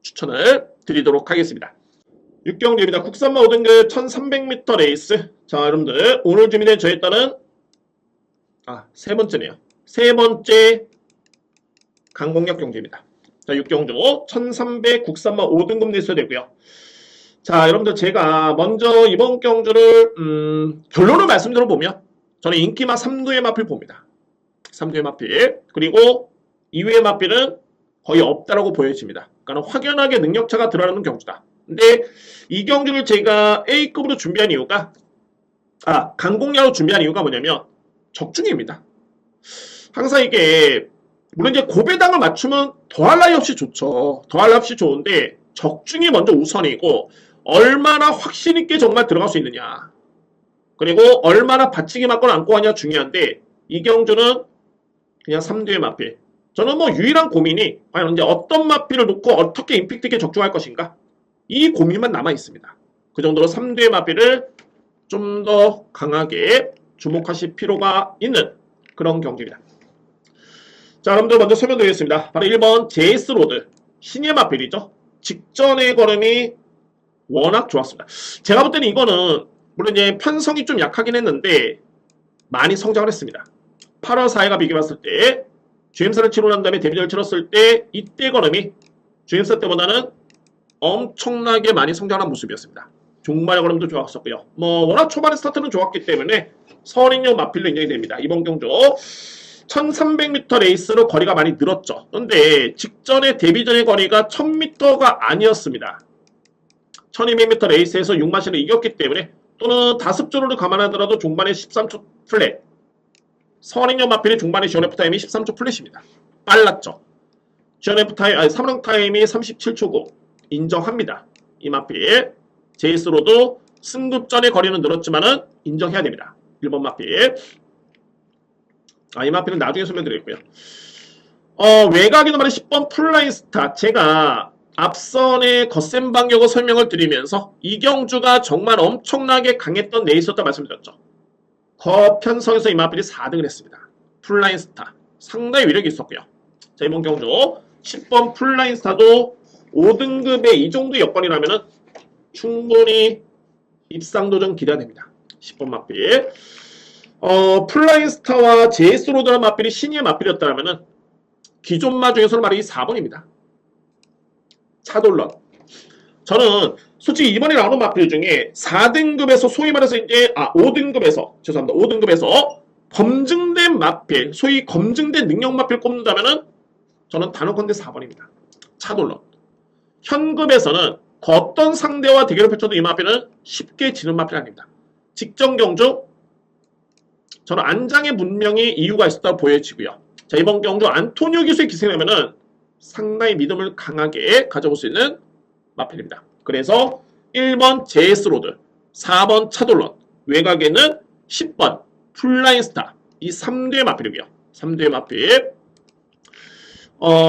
추천을 드리도록 하겠습니다. 6경주입니다. 국산마 5등급 1300m 레이스. 자, 여러분들 오늘 준비된 저에 따른 세 번째네요. 세 번째 강공략 경주입니다. 자, 6경주 1300 국산마 5등급 내수가 되고요. 자, 여러분들 제가 먼저 이번 경주를 결론을 말씀드려보면 저는 인기마 3두의 마필 봅니다. 3두의 마필. 그리고 2위의 마필은 거의 없다라고 보여집니다. 그러니까 확연하게 능력차가 드러나는 경주다. 근데 이 경주를 제가 A급으로 준비한 이유가 강공야로 준비한 이유가 뭐냐면 적중입니다. 항상 이게 물론 이제 고배당을 맞추면 더할 나위 없이 좋죠. 더할 나위 없이 좋은데 적중이 먼저 우선이고 얼마나 확신 있게 정말 들어갈 수 있느냐. 그리고 얼마나 받치기 맞고 안고 하냐 중요한데 이 경주는 그냥 3두의 마필. 저는 뭐 유일한 고민이 과연 이제 어떤 마필을 놓고 어떻게 임팩트 있게 적중할 것인가. 이 고민만 남아 있습니다. 그 정도로 3두의 마필을 좀 더 강하게 주목하실 필요가 있는 그런 경기입니다. 자, 여러분들 먼저 설명드리겠습니다. 바로 1번 JS로드 신예 마필이죠. 직전의 걸음이 워낙 좋았습니다. 제가 볼 때는 이거는 물론 이제 편성이 좀 약하긴 했는데 많이 성장을 했습니다. 8월 4일과 비교해봤을 때 주행사를 치고 난 다음에 데뷔전을 치렀을 때 이때 걸음이 주행사 때보다는 엄청나게 많이 성장한 모습이었습니다. 종말의 걸음도 좋았었고요. 뭐 워낙 초반에 스타트는 좋았기 때문에 서울인용 마필로 인정이 됩니다. 이번 경주 1300m 레이스로 거리가 많이 늘었죠. 그런데 직전에 데뷔전의 거리가 1000m가 아니었습니다. 1200m 레이스에서 6마신을 이겼기 때문에 또는 다습조를 감안하더라도 종반에 13초 플랫. 서울인용 마필의 종반의 지원F 타임이 13초 플랫입니다. 빨랐죠. 지원F 타임, 삼릉 타임이 37초 9. 인정합니다. 이 마필. 제이스로도 승급전의 거리는 늘었지만은 인정해야 됩니다. 1번 마필. 이 마필은 나중에 설명드리겠고요. 외곽에도 말해 10번 풀라인스타. 제가 앞선의 거센 방역을 설명을 드리면서 이경주가 정말 엄청나게 강했던 레이스였다 말씀드렸죠. 거편성에서 이 마필이 4등을 했습니다. 풀라인스타. 상당히 위력이 있었고요. 자, 이번 경주 10번 풀라인스타도 5등급의 이 정도 여건이라면은 충분히 입상도전 기대가 됩니다. 10번 마필. 풀라인스타와 제이스로드라는 마필이 신의 마필이었다면은 기존 마 중에서는 말이 4번입니다. 차돌런. 저는 솔직히 이번에 나오는 마필 중에 4등급에서 소위 말해서 이제 5등급에서 죄송합니다. 5등급에서 검증된 마필, 소위 검증된 능력 마필 꼽는다면은 저는 단언컨대 4번입니다. 차돌런. 현급에서는 그 어떤 상대와 대결을 펼쳐도 이 마필은 쉽게 지는 마필이 아닙니다. 직전 경주 저는 안장에 분명히 이유가 있었다고 보여지고요. 자, 이번 경주 안토니오 기수의 기승이라면은 상당히 믿음을 강하게 가져볼 수 있는 마필입니다. 그래서 1번 제이스로드, 4번 차돌런, 외곽에는 10번 풀라인스타, 이 3두의 마필이고요. 3두의 마필.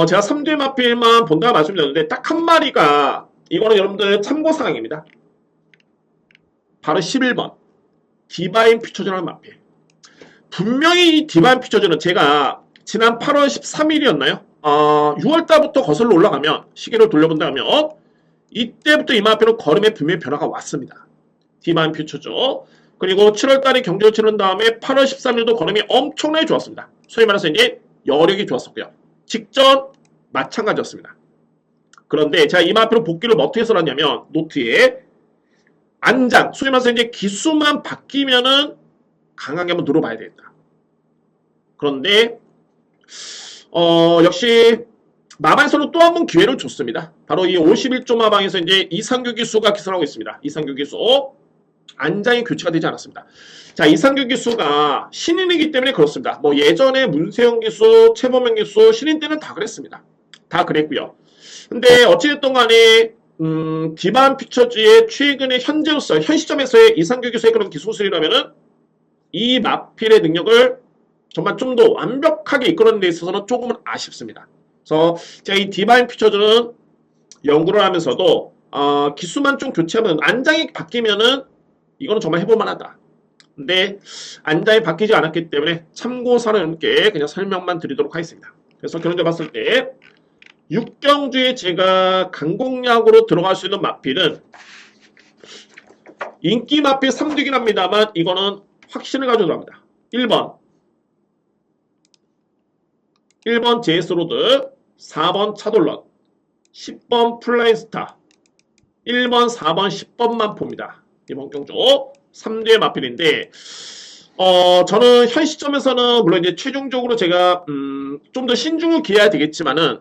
제가 3두의 마필만 본다고 말씀드렸는데 딱 한 마리가 이거는 여러분들 참고사항입니다. 바로 11번 디바인 퓨처즈라는 마필. 분명히 이 디바인 퓨처즈는 제가 지난 8월 13일이었나요? 6월달부터 거슬러 올라가면 시계를 돌려본다면 이때부터 이 마필은 걸음에 분명히 변화가 왔습니다. 디바인 퓨처즈. 그리고 7월달에 경기를 치른 다음에 8월 13일도 걸음이 엄청나게 좋았습니다. 소위 말해서 이제 여력이 좋았었고요. 직전 마찬가지였습니다. 그런데 제가 이 마필은 복귀를 어떻게 해서 하냐면 노트에 안장, 소위 말해서 이제 기수만 바뀌면은 강하게 한번 눌러봐야 되겠다. 그런데 역시 마방에서는 또 한 번 기회를 줬습니다. 바로 이 51조 마방에서 이제 이상규 기수가 기선하고 있습니다. 이상규 기수 안장이 교체가 되지 않았습니다. 자, 이상규 기수가 신인이기 때문에 그렇습니다. 뭐 예전에 문세영 기수, 최범영 기수 신인 때는 다 그랬습니다. 다 그랬고요. 근데 어찌됐든 간에 디바인 퓨처즈의 최근의 현재로서 현 시점에서의 이상규 기수의 그런 기술이라면은 이 마필의 능력을 정말 좀 더 완벽하게 이끌어내는 데 있어서는 조금은 아쉽습니다. 그래서 제가 이 디바인 퓨처즈는 연구를 하면서도 기수만 좀 교체하면 안장이 바뀌면은 이거는 정말 해볼만하다. 근데 안장이 바뀌지 않았기 때문에 참고사를 함께 그냥 설명만 드리도록 하겠습니다. 그래서 결론적으로 봤을 때 6경주에 제가 강공약으로 들어갈 수 있는 마필은 인기 마필 3두긴 합니다만 이거는 확신을 가지고 들어갑니다. 1번 제이스로드, 4번 차돌런, 10번 플라인스타, 1번, 4번, 10번만 봅니다. 이번 경주 3대의 마필인데 저는 현 시점에서는 물론 이제 최종적으로 제가 좀 더 신중을 기해야 되겠지만은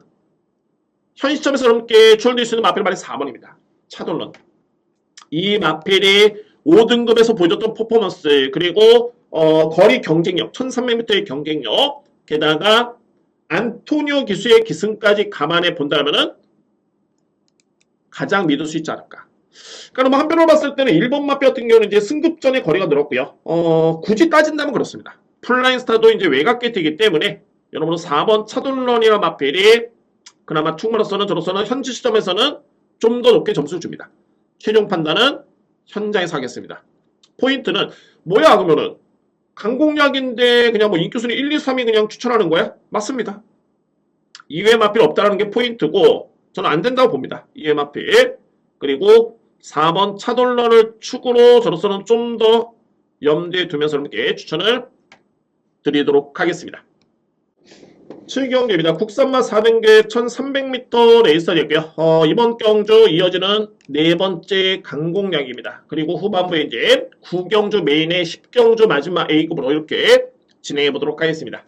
현 시점에서 여러분께 추천드릴 수 있는 마필은 4번입니다. 차돌런. 이 마필이 5등급에서 보여줬던 퍼포먼스 그리고 거리 경쟁력 1300m의 경쟁력 게다가 안토니오 기수의 기승까지 감안해 본다면은 가장 믿을 수 있지 않을까. 그러니까 뭐 한편으로 봤을 때는 1번 마필 같은 경우는 이제 승급전의 거리가 늘었고요. 굳이 따진다면 그렇습니다. 플라인스타도 이제 외곽게이트이기 때문에 여러분은 4번 차돌런이라는 마필이 그나마 충무로서는 저로서는 현지 시점에서는 좀 더 높게 점수를 줍니다. 최종 판단은 현장에서 하겠습니다. 포인트는 뭐야 그러면은 강공약인데 그냥 뭐 인기순위 1, 2, 3이 그냥 추천하는 거야? 맞습니다. 2회 마필 없다라는 게 포인트고 저는 안 된다고 봅니다. 2회 마필 그리고 4번 차돌런을 축으로 저로서는 좀 더 염두에 두면서 여러분께 추천을 드리도록 하겠습니다. 7경주입니다. 국산마 400개 1300m 레이스였고요. 이번 경주 이어지는 네 번째 강공약입니다. 그리고 후반부에 이제 9경주 메인의 10경주 마지막 A급으로 이렇게 진행해 보도록 하겠습니다.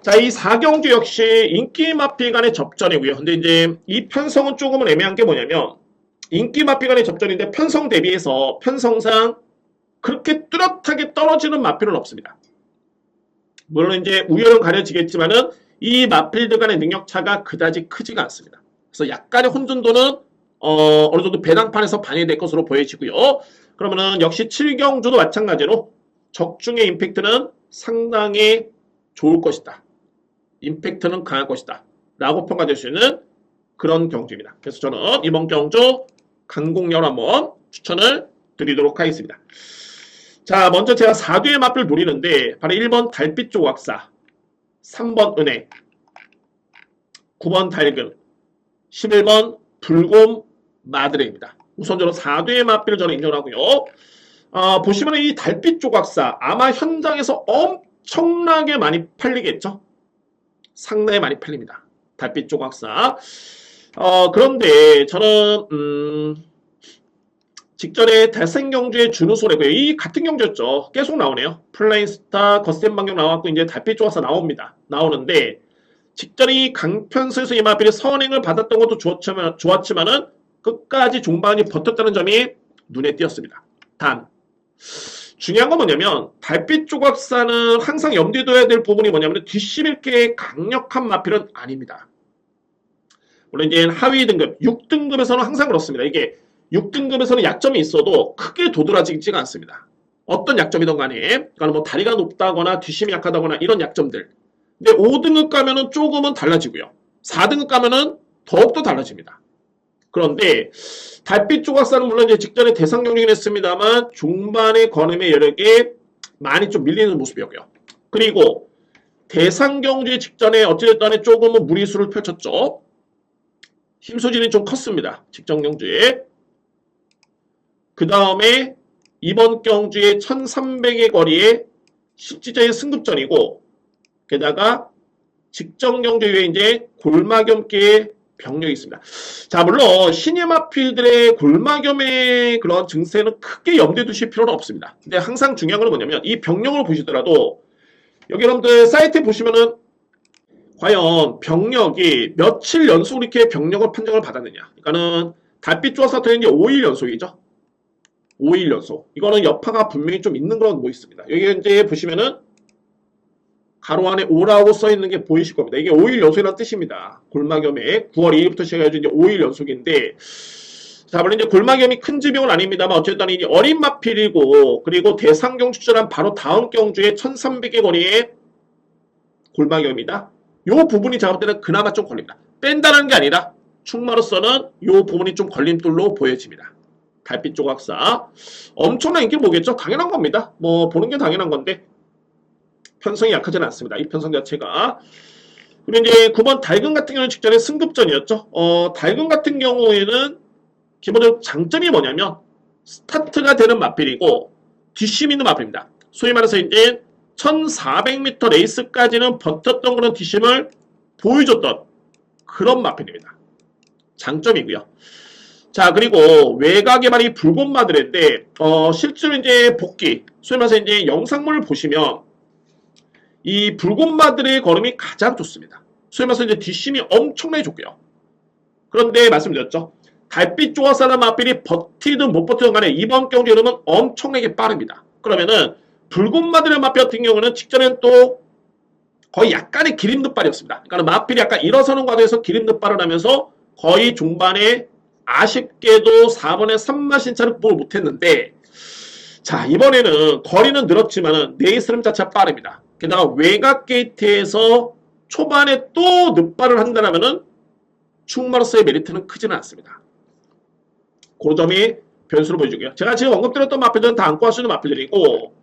자, 이 4경주 역시 인기 마필 간의 접전이고요. 근데 이제 이 편성은 조금은 애매한 게 뭐냐면 인기 마필 간의 접전인데 편성 대비해서 편성상 그렇게 뚜렷하게 떨어지는 마필은 없습니다. 물론 이제 우열은 가려지겠지만은 이 마필들 간의 능력차가 그다지 크지가 않습니다. 그래서 약간의 혼돈도는 어느 정도 배당판에서 반영될 것으로 보여지고요. 그러면은 역시 7경주도 마찬가지로 적중의 임팩트는 상당히 좋을 것이다. 임팩트는 강할 것이다. 라고 평가될 수 있는 그런 경주입니다. 그래서 저는 이번 경주 강공략을 한번 추천을 드리도록 하겠습니다. 자, 먼저 제가 4뒤의 마필을 노리는데 바로 1번 달빛 조각사, 3번 은혜, 9번 달금, 11번 불곰 마드레입니다. 우선적으로 4뒤의 마필을 저는 인정하고요. 보시면 이 달빛 조각사 아마 현장에서 엄청나게 많이 팔리겠죠? 상당히 많이 팔립니다. 달빛 조각사. 그런데 저는 직전에 달생경주의 준우소래고요. 이 같은 경주였죠. 계속 나오네요. 플레인스타, 거센 방경 나왔고 이제 달빛 조각사 나옵니다. 나오는데 직전에 이 강편수에서 이 마필이 선행을 받았던 것도 좋았지만은 끝까지 종반이 버텼다는 점이 눈에 띄었습니다. 단 중요한 건 뭐냐면 달빛 조각사는 항상 염두에 둬야 될 부분이 뭐냐면 뒷심일게 강력한 마필은 아닙니다. 물론 이제 하위 등급 6등급에서는 항상 그렇습니다. 이게 6등급에서는 약점이 있어도 크게 도드라지지가 않습니다. 어떤 약점이든 간에 그러니까 뭐 다리가 높다거나 뒷심이 약하다거나 이런 약점들. 근데 5등급 가면은 조금은 달라지고요. 4등급 가면은 더욱더 달라집니다. 그런데 달빛 조각사는 물론 이제 직전에 대상 경쟁을 했습니다만 중반의 걸음의 여력에 많이 좀 밀리는 모습이었고요. 그리고 대상 경주 직전에 어찌됐든 간에 조금은 무리수를 펼쳤죠. 힘소진이 좀 컸습니다. 직전 경주에. 그 다음에 이번 경주에 1300의 거리에 실질적인 승급전이고 게다가 직전 경주 이후에 이제 골마겸계의 병력이 있습니다. 자, 물론 신예마필들의 골마겸의 그런 증세는 크게 염두에 두실 필요는 없습니다. 근데 항상 중요한 건 뭐냐면 이 병력을 보시더라도 여기 여러분들 사이트에 보시면은 과연 병력이 며칠 연속 이렇게 병력을 판정을 받았느냐. 그러니까는 달빛 조각사 같은 경우는 5일 연속이죠. 5일 연속. 이거는 여파가 분명히 좀 있는 그런 뭐 있습니다. 여기 이제 보시면은 가로 안에 5라고 써 있는 게 보이실 겁니다. 이게 5일 연속이라는 뜻입니다. 골마겸에 9월 2일부터 시작해가지고 이제 5일 연속인데, 자, 물론 이제 골마겸이 큰 지명은 아닙니다만 어쨌든 이제 어린 마필이고, 그리고 대상 경주처럼 바로 다음 경주에 1300의 거리에 골마겸이다. 요 부분이 제가 볼 때는 그나마 좀 걸립니다. 뺀다는 게 아니라 충마로서는 요 부분이 좀 걸림돌로 보여집니다. 달빛 조각사. 엄청난 인기를 보겠죠? 당연한 겁니다. 뭐 보는 게 당연한 건데 편성이 약하지는 않습니다. 이 편성 자체가. 그리고 이제 9번 달금 같은 경우는 직전에 승급전이었죠. 달금 같은 경우에는 기본적으로 장점이 뭐냐면 스타트가 되는 마필이고 뒷심 있는 마필입니다. 소위 말해서 이제 1400m 레이스까지는 버텼던 그런 뒷심을 보여줬던 그런 마필입니다. 장점이고요. 자, 그리고 외곽의 발이 붉은마들인데 실제로 이제 복귀, 소위 말해서 이제 영상물을 보시면 이 붉은마들의 걸음이 가장 좋습니다. 소위 말해서 이제 뒷심이 엄청나게 좋고요. 그런데 말씀드렸죠. 달빛 조각사나 마필이 버티든 못 버티든 간에 이번 경기 흐름은 엄청나게 빠릅니다. 그러면은 붉은마들의 마필 같은 경우는 직전엔 또 거의 약간의 기림듯발이었습니다. 그러니까 마필이 약간 일어서는 과정에서 기림듯발을 하면서 거의 중반에 아쉽게도 4번에 3마신차를 극복을 못했는데, 자, 이번에는 거리는 늘었지만은 레이스 흐름 자체가 빠릅니다. 게다가 외곽 게이트에서 초반에 또 늑발을 한다면은 충마로서의 메리트는 크지는 않습니다. 그 점이 변수로 보여주고요. 제가 지금 언급드렸던 마필들은 다 안고 할 수 있는 마필들이고,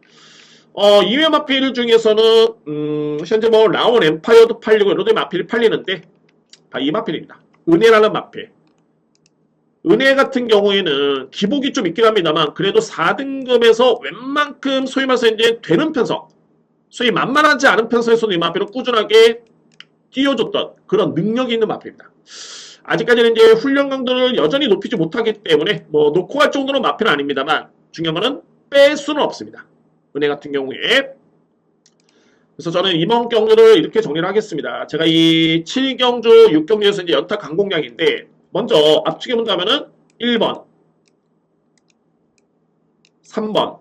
이외 마필 중에서는 현재 뭐 라온 엠파이어도 팔리고 여러 마필이 팔리는데 이 마필입니다. 은혜라는 마필. 은혜 같은 경우에는 기복이 좀 있긴 합니다만 그래도 4등급에서 웬만큼 소위 말해서 이제 되는 편성, 소위 만만하지 않은 편성에서도 이 마필을 꾸준하게 띄워줬던 그런 능력이 있는 마필입니다. 아직까지는 이제 훈련 강도를 여전히 높이지 못하기 때문에 뭐 놓고 갈 정도는 마필은 아닙니다만 중요한 거는 뺄 수는 없습니다. 은혜 같은 경우에. 그래서 저는 이번 경주를 이렇게 정리를 하겠습니다. 제가 이 7경주, 6경주에서 이제 연타 강공량인데 먼저 압축해 본다면은 1번, 3번,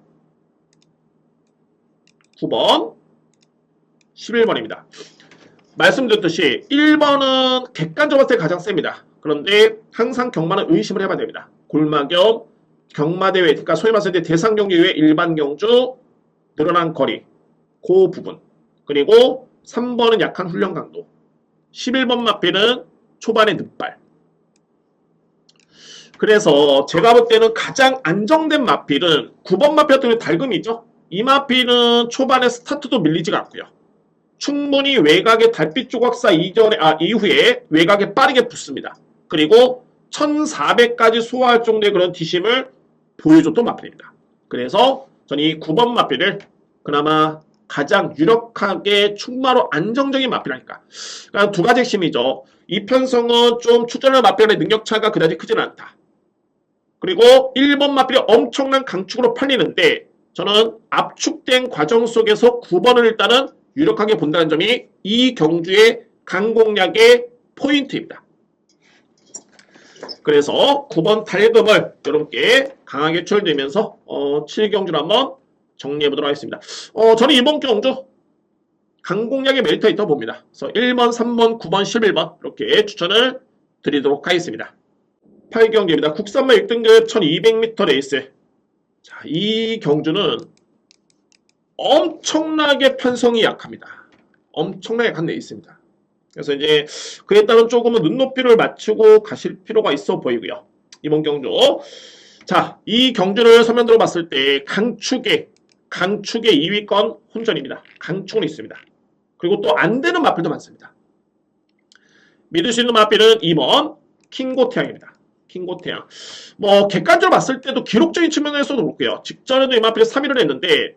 9번, 11번입니다. 말씀드렸듯이 1번은 객관적으로 봤을 때 가장 셉니다. 그런데 항상 경마는 의심을 해봐야 됩니다. 골마겸, 경마대회, 그러니까 소위 말해서 대상 경기 외에 일반 경주, 늘어난 거리, 그 부분. 그리고 3번은 약한 훈련 강도. 11번 마필은 초반의 늑발. 그래서 제가 볼 때는 가장 안정된 마필은 9번 마필 같은 경우 달금이죠. 이 마필은 초반에 스타트도 밀리지가 않고요. 충분히 외곽의 달빛 조각사 이후에 외곽에 빠르게 붙습니다. 그리고 1400까지 소화할 정도의 그런 뒷심을 보여줬던 마필입니다. 그래서 저는 이 9번 마필을 그나마 가장 유력하게 충마로 안정적인 마필이니까. 그러니까 두 가지 핵심이죠. 이 편성은 좀 출전할 마필의 능력차가 그다지 크지는 않다. 그리고 1번 마필이 엄청난 강축으로 팔리는데 저는 압축된 과정 속에서 9번을 일단은 유력하게 본다는 점이 이 경주의 강공략의 포인트입니다. 그래서 9번 달금을 여러분께 강하게 추천드리면서 7경주를 한번 정리해보도록 하겠습니다. 저는 이번 경주 강공략의 메리트가 있다고 봅니다. 그래서 1번, 3번, 9번, 11번 이렇게 추천을 드리도록 하겠습니다. 8경주입니다. 국산마 6등급 1200m 레이스. 자, 이 경주는 엄청나게 편성이 약합니다. 엄청나게 약한 레이스입니다. 그래서 이제 그에 따른 조금은 눈높이를 맞추고 가실 필요가 있어 보이고요. 이번 경주. 자, 이 경주를 서면으로 봤을 때 강축의 2위권 혼전입니다. 강축은 있습니다. 그리고 또 안 되는 마필도 많습니다. 믿을 수 있는 마필은 2번 킹고태양입니다. 킹고태양. 뭐 객관적으로 봤을 때도 기록적인 측면에서도 그렇고요. 직전에도 이 마필이 3위를 했는데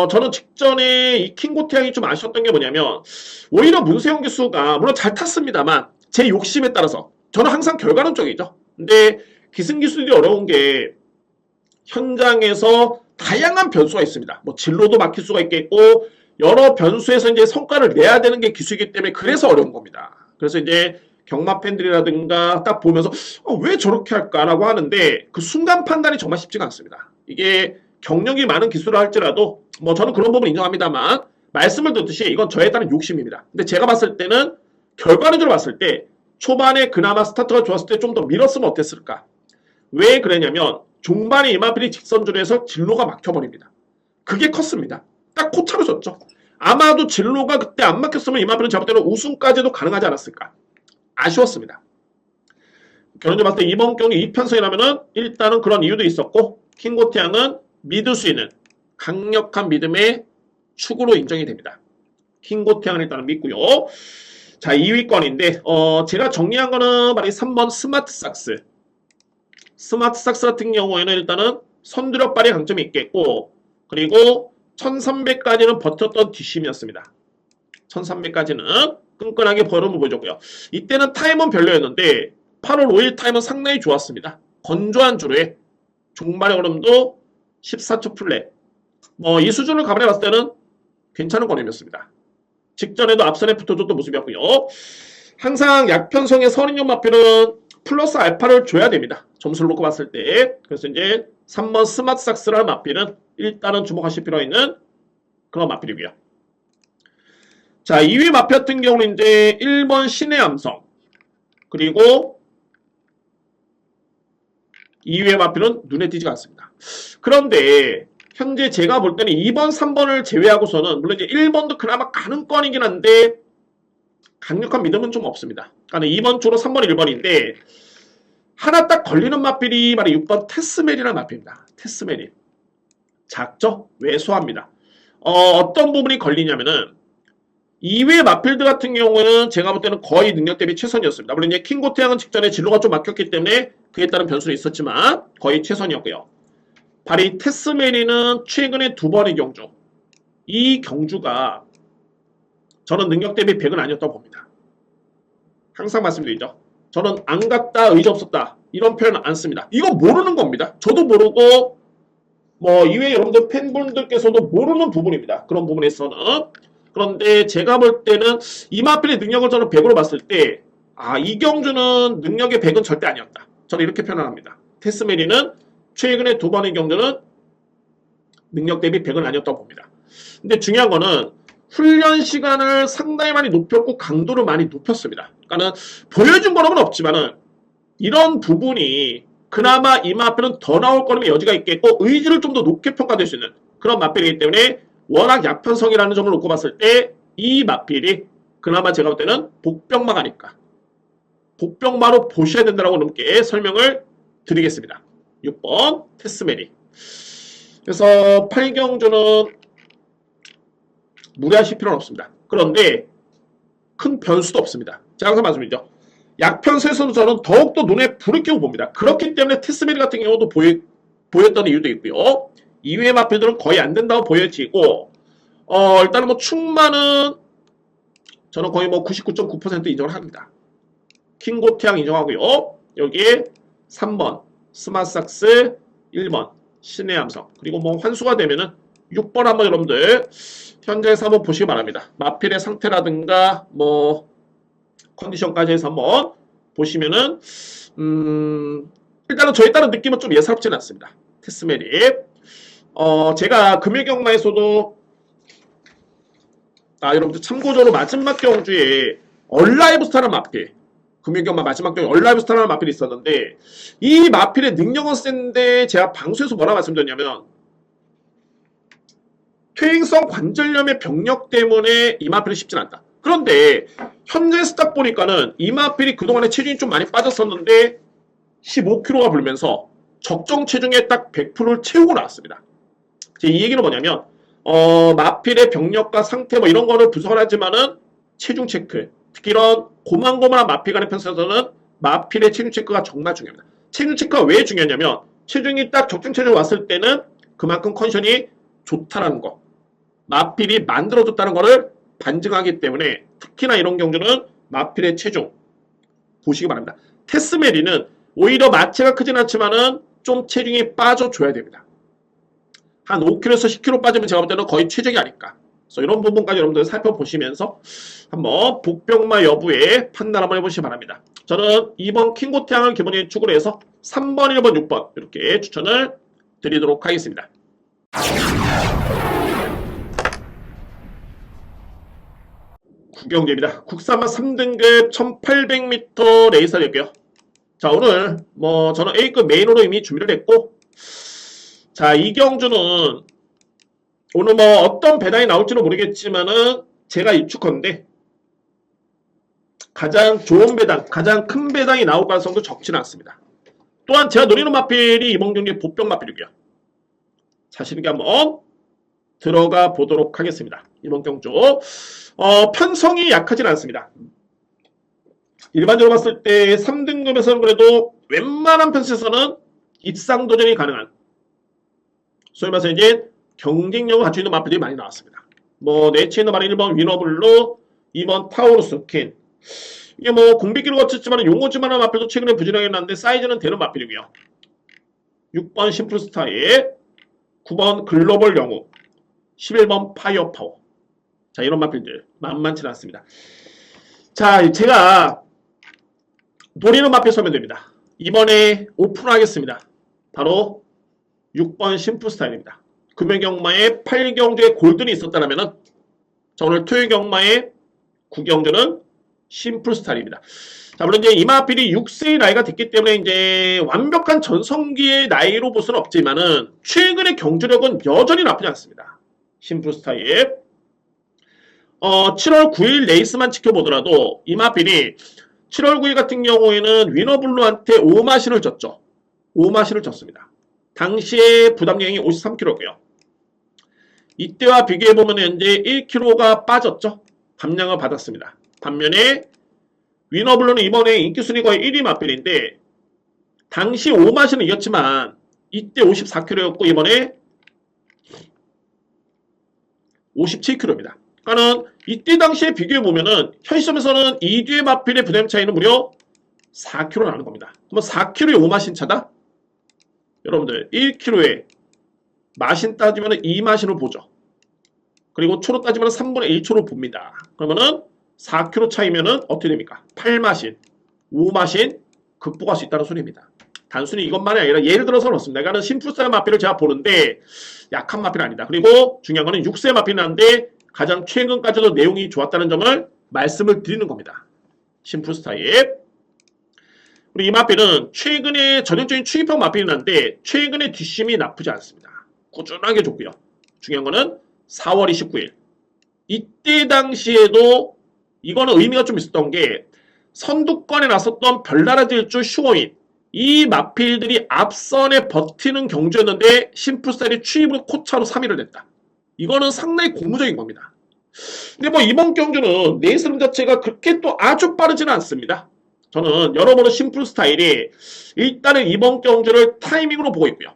저는 직전에 이 킹고태양이 좀 아쉬웠던 게 뭐냐면 오히려 문세영 기수가 물론 잘 탔습니다만 제 욕심에 따라서 저는 항상 결과론적이죠. 근데 기승기술이 어려운 게 현장에서 다양한 변수가 있습니다. 뭐 진로도 막힐 수가 있겠고 여러 변수에서 이제 성과를 내야 되는 게 기수이기 때문에 그래서 어려운 겁니다. 그래서 이제 경마 팬들이라든가 딱 보면서 왜 저렇게 할까라고 하는데 그 순간 판단이 정말 쉽지가 않습니다. 이게 경력이 많은 기술을 할지라도 뭐 저는 그런 부분 인정합니다만 말씀을 듣듯이 이건 저에 따른 욕심입니다. 근데 제가 봤을 때는 결과론적으로 봤을 때 초반에 그나마 스타트가 좋았을 때 좀 더 밀었으면 어땠을까? 왜 그러냐면 종반에 이마필이 직선줄에서 진로가 막혀버립니다. 그게 컸습니다. 딱 코차로 졌죠. 아마도 진로가 그때 안 막혔으면 이마필은 제가 볼 때는 우승까지도 가능하지 않았을까? 아쉬웠습니다. 결론적으로 봤을 때 이번 경기 2편성이라면은 일단은 그런 이유도 있었고 킹고태양은 믿을 수 있는 강력한 믿음의 축으로 인정이 됩니다. 킹고태양을 일단은 믿고요. 자, 2위권인데 제가 정리한 거는 바로 3번 스마트삭스. 스마트삭스 같은 경우에는 일단은 선두력발의 강점이 있겠고 그리고 1300까지는 버텼던 뒷심이었습니다. 1300까지는 끈끈하게 걸음을 보여줬고요. 이때는 타임은 별로였는데 8월 5일 타임은 상당히 좋았습니다. 건조한 주루에 종말의 걸음도 14초 플랫. 뭐 이 수준을 감안해 봤을 때는 괜찮은 걸음이었습니다. 직전에도 앞선에 붙어줬던 모습이었고요. 항상 약편성의 서른형 마필은 플러스 알파를 줘야 됩니다. 점수를 놓고 봤을 때. 그래서 이제 3번 스마트삭스라는 마필은 일단은 주목하실 필요가 있는 그런 마필이고요. 자, 2위 마필 같은 경우는 이제 1번 신의 함성. 그리고 2위의 마필은 눈에 띄지가 않습니다. 그런데 현재 제가 볼 때는 2번, 3번을 제외하고서는 물론 이제 1번도 그나마 가능권이긴 한데 강력한 믿음은 좀 없습니다. 그러니까 2번 쪽으로 3번, 1번인데 하나 딱 걸리는 마필이 바로 6번 테스멜이라는 마필입니다. 테스멜이. 작죠? 왜소합니다. 어떤 부분이 걸리냐면은 2회 마필드 같은 경우는 제가 볼 때는 거의 능력 대비 최선이었습니다. 물론 이제 킹고태양은 직전에 진로가 좀 막혔기 때문에 그에 따른 변수는 있었지만 거의 최선이었고요. 바로 이 테스메리는 최근에 2번의 경주. 이 경주가 저는 능력 대비 100은 아니었다고 봅니다. 항상 말씀드리죠. 저는 안 갔다 의지 없었다. 이런 표현 안 씁니다. 이거 모르는 겁니다. 저도 모르고 뭐 이외에 여러분들 팬분들께서도 모르는 부분입니다. 그런 부분에서는. 그런데 제가 볼 때는 이마필의 능력을 저는 100으로 봤을 때 이 경주는 능력의 100은 절대 아니었다. 저는 이렇게 표현합니다. 테스메리는 최근에 2번의 경주는 능력 대비 100은 아니었다고 봅니다. 근데 중요한 거는 훈련 시간을 상당히 많이 높였고 강도를 많이 높였습니다. 그러니까는 보여준 거는 없지만은 이런 부분이 그나마 이 마필은 더 나올 거라면 여지가 있겠고 의지를 좀 더 높게 평가될 수 있는 그런 마필이기 때문에 워낙 약편성이라는 점을 놓고 봤을 때 이 마필이 그나마 제가 볼 때는 복병마가 아닐까. 복병마로 보셔야 된다고 넘게 설명을 드리겠습니다. 6번 테스메리. 그래서 8경주는 무리하실 필요는 없습니다. 그런데 큰 변수도 없습니다. 제가 항상 말씀드리죠. 약편수에서는 저는 더욱더 눈에 불을 켜고 봅니다. 그렇기 때문에 테스메리 같은 경우도 보였던 이유도 있고요. 이외의 마필들은 거의 안 된다고 보여지고 일단은 뭐 충만은 저는 거의 뭐 99.9% 인정을 합니다. 킹고태양 인정하고요. 여기에 3번 스마삭스, 1번 신의 함성, 그리고 뭐 환수가 되면은 6번 한번 여러분들 현장에서 한번 보시기 바랍니다. 마필의 상태라든가 뭐 컨디션까지 해서 한번 보시면은 일단은 저에 따른 느낌은 좀 예사롭지는 않습니다. 테스메리. 제가 금일경마에서도 여러분들 참고적으로 마지막 경주에 얼라이브 스타라는 마필, 금일경마 마지막 경주에 얼라이브 스타라는 마필이 있었는데 이 마필의 능력은 센데 제가 방송에서 뭐라 말씀드렸냐면 퇴행성 관절염의 병력 때문에 이 마필이 쉽진 않다. 그런데 현재에서 딱 보니까는 이 마필이 그동안에 체중이 좀 많이 빠졌었는데 15kg가 불면서 적정 체중에 딱 100%를 채우고 나왔습니다. 이 얘기는 뭐냐면 마필의 병력과 상태 뭐 이런 거를 분석을 하지만은 체중 체크, 특히 이런 고만고만한 마필 간의 편에서는 마필의 체중 체크가 정말 중요합니다. 체중 체크가 왜 중요하냐면 체중이 딱 적정 체중 왔을 때는 그만큼 컨디션이 좋다라는 거, 마필이 만들어줬다는 거를 반증하기 때문에 특히나 이런 경주는 마필의 체중 보시기 바랍니다. 테스메리는 오히려 마체가 크진 않지만은 좀 체중이 빠져줘야 됩니다. 한 5kg에서 10kg 빠지면 제가 볼 때는 거의 최적이 아닐까. 그래서 이런 부분까지 여러분들 살펴보시면서 한번 복병마 여부에 판단 한번 해보시기 바랍니다. 저는 2번 킹고태양을 기본적인 축으로 해서 3번, 1번, 6번 이렇게 추천을 드리도록 하겠습니다. 구경제입니다. 국산만 3등급 1800m 레이서였고요. 자, 오늘 뭐 저는 A급 메인으로 이미 준비를 했고, 자, 이 경주는 오늘 뭐 어떤 배당이 나올지는 모르겠지만은 제가 예측컨대 가장 좋은 배당, 가장 큰 배당이 나올 가능성도 적지는 않습니다. 또한 제가 노리는 마필이 이번 경기 보병 마필이고요. 자신 있게 한번 들어가 보도록 하겠습니다. 이번 경주 편성이 약하진 않습니다. 일반적으로 봤을 때 3등급에서는 그래도 웬만한 편수에서는 입상 도전이 가능한, 소위 말해서 이제 경쟁력을 갖추고 있는 마필들이 많이 나왔습니다. 뭐 내치에 있는 바로 1번 위너블루, 2번 타우루스 퀸. 이게 뭐 공백기를 거쳤지만 용어지만한 마필도 최근에 부진하게 났는데 사이즈는 되는 마필이고요. 6번 심플 스타일, 9번 글로벌 영웅, 11번 파이어 파워. 자, 이런 마필들 만만치 않습니다. 자, 제가 노리는 마필 설명됩니다. 이번에 오픈하겠습니다. 바로 6번 심플 스타일입니다. 금요경마에 8경주에 골든이 있었다면 자, 오늘 토요경마에 9경주는 심플 스타일입니다. 자, 물론 이제 이 마필이 6세의 나이가 됐기 때문에 이제 완벽한 전성기의 나이로 볼 수는 없지만은 최근의 경주력은 여전히 나쁘지 않습니다. 심플 스타일. 7월 9일 레이스만 지켜보더라도 이 마필이 7월 9일 같은 경우에는 위너블루한테 5마신을 졌죠. 5마신을 졌습니다. 당시에 부담량이 53kg고요. 이때와 비교해보면 현재 1kg가 빠졌죠. 감량을 받았습니다. 반면에 위너블루는 이번에 인기순위 거의 1위 마필인데 당시 5마신을 이겼지만 이때 54kg였고 이번에 57kg입니다. 그러니까는 이때 당시에 비교해보면은 현 시점에서는 2뒤의 마필의 부담 차이는 무려 4kg 나는 겁니다. 그러면 4kg의 5마신 차다? 여러분들 1kg에 마신 따지면 2마신을 보죠. 그리고 초로 따지면 3분의 1초로 봅니다. 그러면은 4kg 차이면은 어떻게 됩니까? 8마신, 5마신 극복할 수 있다는 소리입니다. 단순히 이것만이 아니라 예를 들어서 그렇습니다. 내가는 심플스타일 마필을 제가 보는데 약한 마필 아니다. 그리고 중요한 거는 6세 마필인데 가장 최근까지도 내용이 좋았다는 점을 말씀을 드리는 겁니다. 심플스타일. 우리 이 마필은 최근에 전형적인 추입형 마필이 난데 최근에 뒷심이 나쁘지 않습니다. 꾸준하게 좋고요. 중요한 거는 4월 29일. 이때 당시에도 이거는 의미가 좀 있었던 게 선두권에 나섰던 별나라 질주 슈어인 이 마필들이 앞선에 버티는 경주였는데 심플스타일이 추입으로 코차로 3위를 냈다. 이거는 상당히 고무적인 겁니다. 근데 뭐 이번 경주는 레이스 흐름 자체가 그렇게 또 아주 빠르지는 않습니다. 저는 여러모로 심플 스타일이 일단은 이번 경주를 타이밍으로 보고 있고요.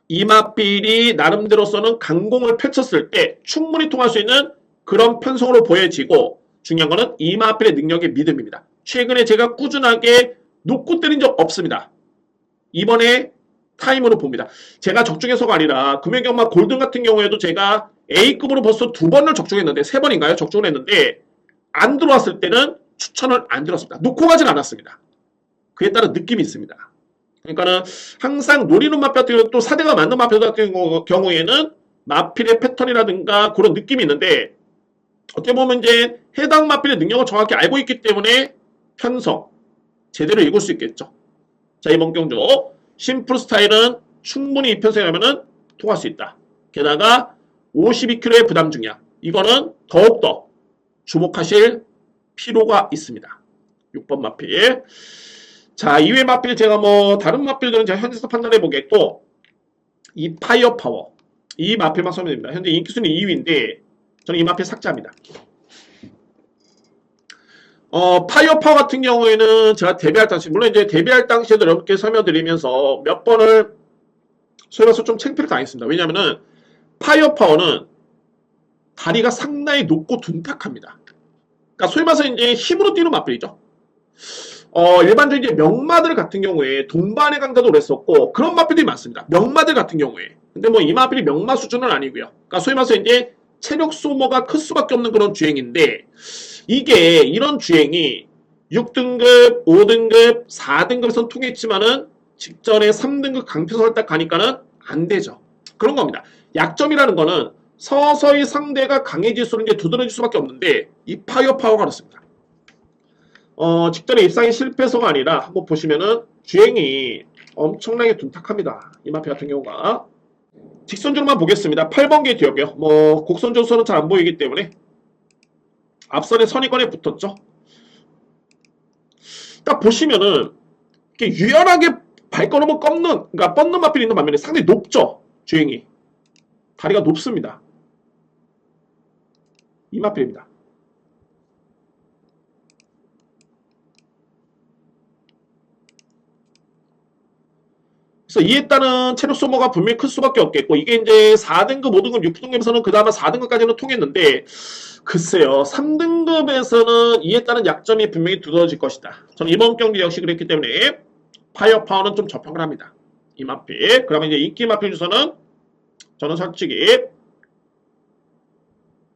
이마필이 나름대로서는 강공을 펼쳤을 때 충분히 통할 수 있는 그런 편성으로 보여지고 중요한 거는 이마필의 능력의 믿음입니다. 최근에 제가 꾸준하게 놓고 때린 적 없습니다. 이번에 타임으로 봅니다. 제가 적중해서가 아니라 금연경마 골든 같은 경우에도 제가 A급으로 벌써 2번을 적중했는데 3번인가요? 적중을 했는데 안 들어왔을 때는 추천을 안 들었습니다. 놓고 가진 않았습니다. 그에 따른 느낌이 있습니다. 그러니까는 항상 노리는 마필 같은 경우는 또 4대가 맞는 마필 같은 경우에는 마필의 패턴이라든가 그런 느낌이 있는데 어떻게 보면 이제 해당 마필의 능력을 정확히 알고 있기 때문에 편성 제대로 읽을 수 있겠죠. 자, 이번 경주 심플 스타일은 충분히 이 편성하면은 통할 수 있다. 게다가 52kg의 부담 중량. 이거는 더욱더 주목하실 필요가 있습니다. 6번 마필. 자, 이외 마필 제가 뭐 다른 마필들은 제가 현재서 판단해 보겠고 이 파이어 파워. 이 마필만 설명드립니다. 현재 인기순위 2위인데 저는 이 마필 삭제합니다. 파이어 파워 같은 경우에는 제가 데뷔할 당시, 물론 이제 데뷔할 당시에도 여러분께 설명드리면서 몇 번을 소위해서 좀 창피를 당했습니다. 왜냐면은 파이어 파워는 다리가 상당히 높고 둔탁합니다. 그러니까 소위 말해서 이제 힘으로 뛰는 마필이죠. 일반적인 이제 명마들 같은 경우에 동반의 강자도 그랬었고 그런 마필들이 많습니다. 명마들 같은 경우에. 근데 뭐 이 마필이 명마 수준은 아니고요. 그러니까 소위 말해서 이제 체력 소모가 클 수밖에 없는 그런 주행인데 이게 이런 주행이 6등급, 5등급, 4등급에선 통했지만은 직전에 3등급 강표선을 딱 가니까는 안 되죠. 그런 겁니다. 약점이라는 거는 서서히 상대가 강해질수록 이제 두드러질 수밖에 없는데 이 파이어 파워가 그렇습니다. 직전에 입상이 실패해서가 아니라 한번 보시면은 주행이 엄청나게 둔탁합니다. 이 마필 같은 경우가. 직선주로만 보겠습니다. 8번 게이트 역이요. 뭐 곡선조선은 잘 안 보이기 때문에 앞선에 선의권에 붙었죠. 딱 보시면은 이렇게 유연하게 발걸음을 그러니까 뻗는 마필이 있는 반면에 상당히 높죠. 주행이. 다리가 높습니다. 이 마필입니다. 그래서 이에 따른 체력 소모가 분명히 클 수밖에 없겠고, 이게 이제 4등급, 5등급, 6등급에서는 그 다음에 4등급까지는 통했는데, 글쎄요, 3등급에서는 이에 따른 약점이 분명히 두드러질 것이다. 저는 이번 경기 역시 그랬기 때문에 파이어 파워는 좀 접근을 합니다. 이 마필. 그러면 이제 인기 마필 주소는 저는 솔직히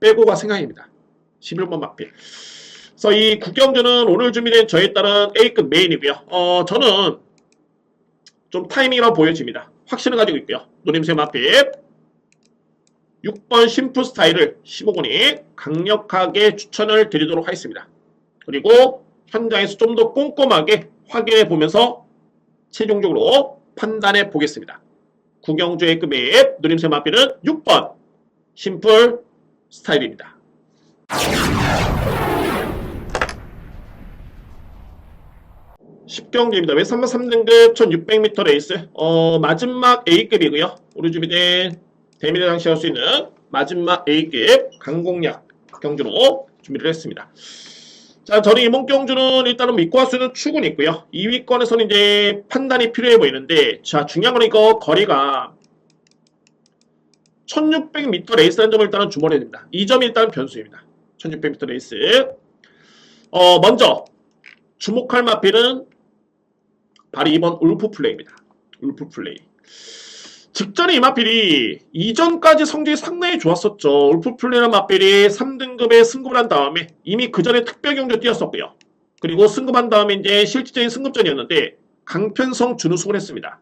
빼고 가 생각입니다. 11번 마필. 그래서 이 국경주는 오늘 준비된 저에 따른 A급 메인이고요. 저는 좀 타이밍이라고 보여집니다. 확신을 가지고 있고요. 노림새 마필 6번 심플 스타일을 15분이 강력하게 추천을 드리도록 하겠습니다. 그리고 현장에서 좀 더 꼼꼼하게 확인해 보면서 최종적으로 판단해 보겠습니다. 구경주의 급의 누림새 마필은 6번 심플 스타일입니다. 10경기입니다. 웨스턴 3등급 1600m 레이스. 마지막 A급이고요. 우리 준비된 대미대 당시 할 수 있는 마지막 A급 강공략 경주로 준비를 했습니다. 자, 저는 이번 경주는 일단은 믿고 할 수 있는 축은 있고요. 2위권에서는 이제 판단이 필요해 보이는데, 자, 중요한 건 이거 거리가 1600m 레이스라는 점을 일단은 주목해야 됩니다. 이 점이 일단 변수입니다. 1600m 레이스. 먼저 주목할 마필은 바로 2번 울프 플레이입니다. 울프 플레이. 직전에 이 마필이 이전까지 성적이 상당히 좋았었죠. 울프 플레이라는 마필이 3등급에 승급을 한 다음에 이미 그 전에 특별 경주 뛰었었고요. 그리고 승급한 다음에 이제 실질적인 승급전이었는데 강편성 준우승을 했습니다.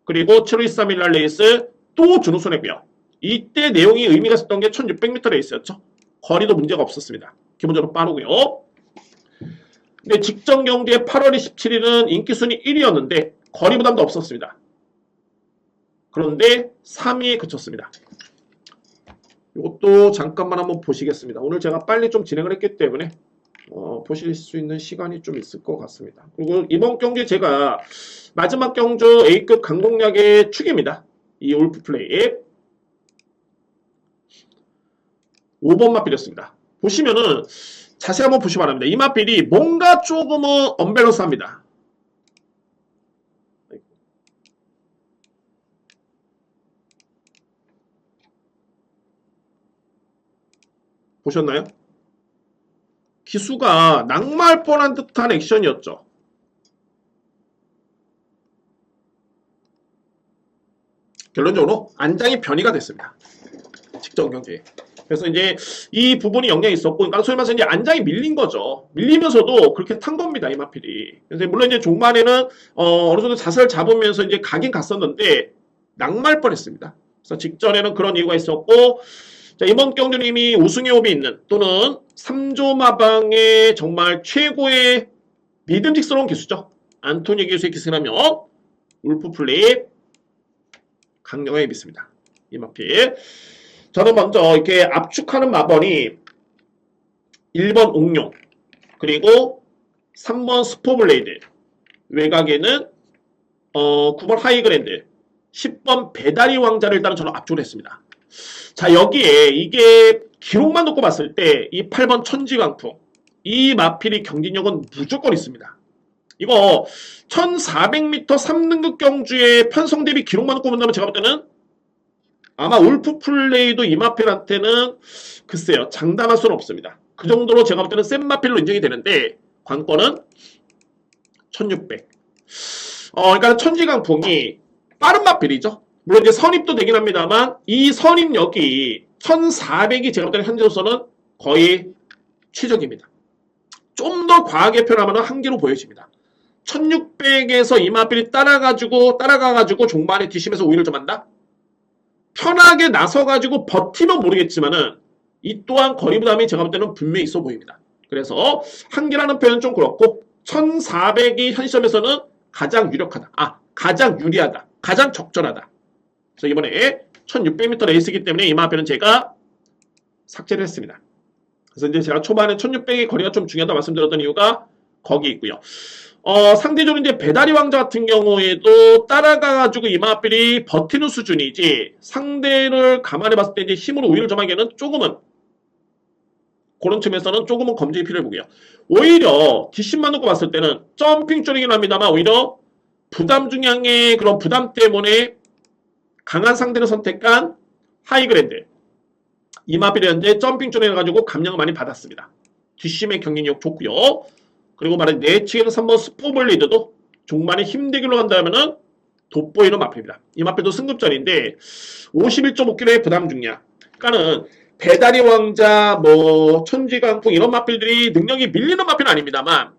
그리고 7월 23일 날 레이스 또 준우승을 했고요. 이때 내용이 의미가 있었던 게 1600m 레이스였죠. 거리도 문제가 없었습니다. 기본적으로 빠르고요. 근데 직전 경기에 8월 27일은 인기순위 1위였는데 거리 부담도 없었습니다. 그런데 3위에 그쳤습니다. 이것도 잠깐만 한번 보시겠습니다. 오늘 제가 빨리 좀 진행을 했기 때문에 보실 수 있는 시간이 좀 있을 것 같습니다. 그리고 이번 경기 제가 마지막 경주 A급 강공략의 축입니다. 이 울프 플레이 5번 마필이었습니다. 보시면은 자세히 한번 보시기 바랍니다. 이 마필이 뭔가 조금은 언밸런스합니다. 보셨나요? 기수가 낙마할 뻔한 듯한 액션이었죠. 결론적으로 안장이 변이가 됐습니다. 직전 경기에. 그래서 이제 이 부분이 영향이 있었고, 그러니까 소위 말해서 이제 안장이 밀린 거죠. 밀리면서도 그렇게 탄 겁니다, 이 마필이. 그래서 물론 이제 종반에는 어느 정도 자세를 잡으면서 이제 가긴 갔었는데 낙마할 뻔했습니다. 그래서 직전에는 그런 이유가 있었고, 자, 이번 경주는 이미 우승의 호흡이 있는 또는 3조 마방의 정말 최고의 믿음직스러운 기수죠. 안토니 기수의 기수라면 울프 플레이 강력하게 믿습니다. 이 마필. 저는 먼저 이렇게 압축하는 마번이 1번 옥룡, 그리고 3번 스포블레이드, 외곽에는 9번 하이그랜드, 10번 배다리 왕자를 일단 저는 압축을 했습니다. 자, 여기에 이게 기록만 놓고 봤을 때 이 8번 천지광풍, 이 마필이 경진력은 무조건 있습니다. 이거 1400m 3등급 경주의 편성 대비 기록만 놓고 본다면 제가 볼 때는 아마 울프 플레이도 이 마필한테는 글쎄요, 장담할 수는 없습니다. 그 정도로 제가 볼 때는 센 마필로 인정이 되는데 관건은 1600. 그러니까 천지강풍이 빠른 마필이죠. 물론 이제 선입도 되긴 합니다만 이 선입력이 1400이 제가 볼 때는 현재로서는 거의 최적입니다. 좀 더 과하게 표현하면 한계로 보여집니다. 1600에서 이 마필이 따라가가지고 종반에 뒤심에서 우위를 좀 한다? 편하게 나서가지고 버티면 모르겠지만은 이 또한 거리 부담이 제가 볼 때는 분명히 있어 보입니다. 그래서 한계라는 표현은 좀 그렇고 1400이 현 시점에서는 가장 유력하다. 가장 유리하다. 가장 적절하다. 그래서 이번에 1600m 레이스이기 때문에 이 마필은 제가 삭제를 했습니다. 그래서 이제 제가 초반에 1600의 거리가 좀 중요하다 말씀드렸던 이유가 거기 있고요. 상대적으로 이제 배다리 왕자 같은 경우에도 따라가가지고 이 마필이 버티는 수준이지 상대를 감안해 봤을 때 이제 힘으로 우위를 점하기에는 조금은 그런 측면에서는 조금은 검증이 필요해 보고요. 오히려 뒷심만 놓고 봤을 때는 점핑 줄이긴 합니다만 오히려 부담 중량의 그런 부담 때문에 강한 상대를 선택한 하이그랜드. 이 마필이 현재 점핑존에 해가지고 감량을 많이 받았습니다. 뒷심의 경기력 좋고요. 그리고 말해 내치에는 3번 스포블리드도 종반에 힘들기로 간다면은 돋보이는 마필입니다. 이 마필도 승급전인데 51.5kg의 부담 중량. 그러니까는 배다리 왕자, 뭐 천지강풍 이런 마필들이 능력이 밀리는 마필은 아닙니다만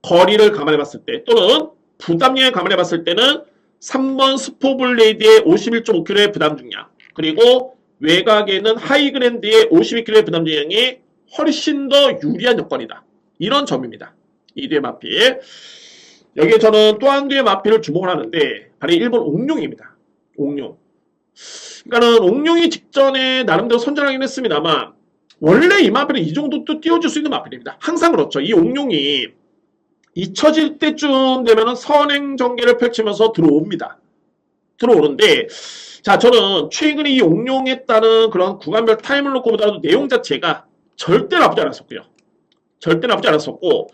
거리를 감안해봤을 때 또는 부담량을 감안해봤을 때는 3번 스포블레이드의 51.5kg의 부담 중량 그리고 외곽에는 하이그랜드의 52kg의 부담 중량이 훨씬 더 유리한 여건이다. 이런 점입니다. 이 뒤의 마필. 여기에 저는 또 한 뒤의 마필을 주목을 하는데 바로 일본 옥룡입니다. 옥룡. 그러니까는 옥룡이 직전에 나름대로 선전하긴 했습니다만 원래 이 마필은 이 정도 또 띄워줄 수 있는 마필입니다. 항상 그렇죠. 이 옥룡이 잊혀질 때쯤 되면은 선행 전개를 펼치면서 들어옵니다. 들어오는데 자 저는 최근에 이 옥룡에 따른 그런 구간별 타임을 놓고 보더라도 내용 자체가 절대 나쁘지 않았었고요. 절대 나쁘지 않았었고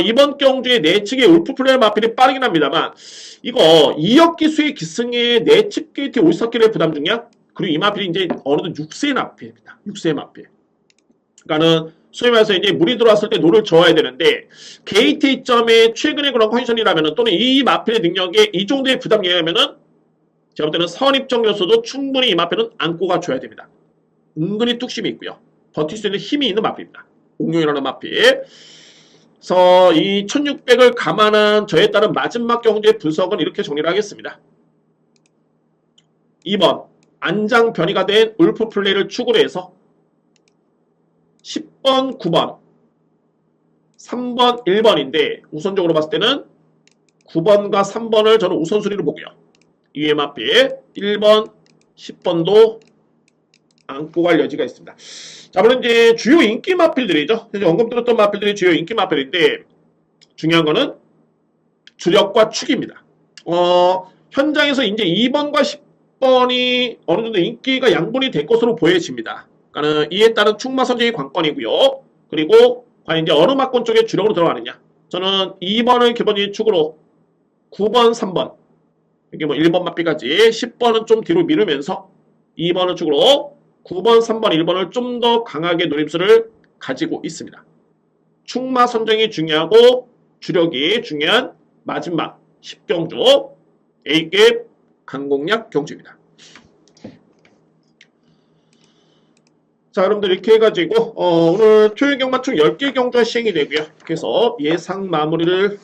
이번 경주에 내측의 울프플레이 마필이 빠르긴 합니다만 이거 2억 기수의 기승의 내측 게이트 54kg의 부담 중량 그리고 이 마필이 이제 어느덧 6세의 마필입니다. 6세의 마필. 그러니까는 소위 말해서 이제 물이 들어왔을 때 노를 저어야 되는데 게이트 이점의 최근의 그런 컨디션이라면은 또는 이 마필의 능력에 이 정도의 부담이 라면은 제가 볼 때는 선입정이었어도 충분히 이 마필은 안고 가줘야 됩니다. 은근히 뚝심이 있고요. 버틸 수 있는 힘이 있는 마필입니다. 옥룡이라는 마필. 그래서 이 1600을 감안한 저에 따른 마지막 경주의 분석은 이렇게 정리를 하겠습니다. 2번 안장 변이가 된 울프 플레이를 축으로 해서 10번, 9번, 3번, 1번인데 우선적으로 봤을 때는 9번과 3번을 저는 우선순위로 보고요. 이에 마필 1번, 10번도 안고 갈 여지가 있습니다. 자, 물론 이제 주요 인기 마필들이죠. 현재 언급 들었던 마필들이 주요 인기 마필인데 중요한 거는 주력과 축입니다. 현장에서 이제 2번과 10번이 어느 정도 인기가 양분이 될 것으로 보여집니다. 그러니까 이에 따른 축마 선정이 관건이고요. 그리고 과연 이제 어느 마권 쪽에 주력으로 들어가느냐. 저는 2번을 기본적인 축으로 9번, 3번 이게 뭐 1번 마필까지 10번은 좀 뒤로 미루면서 2번을 축으로 9번, 3번, 1번을 좀 더 강하게 노림수를 가지고 있습니다. 축마 선정이 중요하고 주력이 중요한 마지막 10경주 A급 강공략 경주입니다. 자, 여러분들 이렇게 해가지고 오늘 토요일 경마 총 10개 경주가 시행이 되고요. 그래서 예상 마무리를